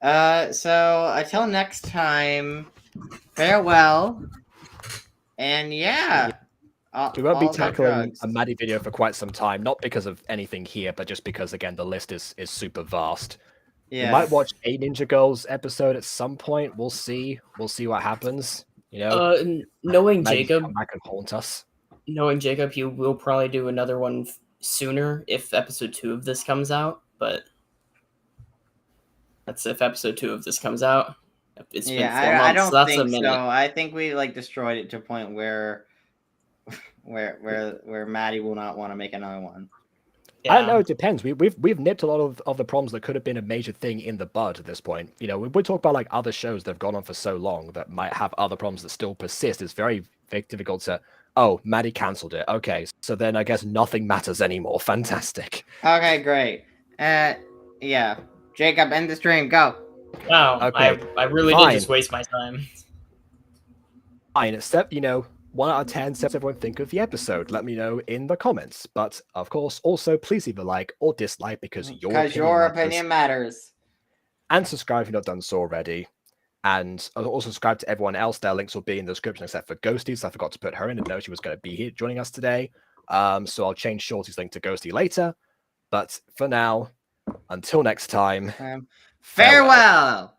so until next time, farewell. And yeah. We won't be tackling a Maddie video for quite some time, not because of anything here, but just because, again, the list is super vast. Yeah. We might watch a Ninja Girls episode at some point. We'll see. We'll see what happens. You know, knowing Maddie Jacob, come back and haunt us. Knowing Jacob, he will probably do another one sooner if episode 2 of this comes out. But that's if episode 2 of this comes out. It's been 4 months. I don't so that's think a minute. so. I think we destroyed it to a point where Maddie will not want to make another one. Yeah. I don't know. It depends. We've nipped a lot of the problems that could have been a major thing in the bud at this point. You know, we talk about like other shows that have gone on for so long that might have other problems that still persist. It's very difficult to. Oh, Maddie cancelled it. Okay, so then I guess nothing matters anymore. Fantastic. Okay, great. Yeah, Jacob, end the stream. Go. Wow. Okay. I really did just waste my time. Fine, except 1 out of 10 steps everyone think of the episode. Let me know in the comments. But of course, also please leave a like or dislike because your opinion matters. And subscribe if you've not done so already. And also subscribe to everyone else. Their links will be in the description except for Ghosty. So I forgot to put her in and know she was going to be here joining us today. So I'll change Shorty's link to Ghosty later. But for now, until next time, farewell.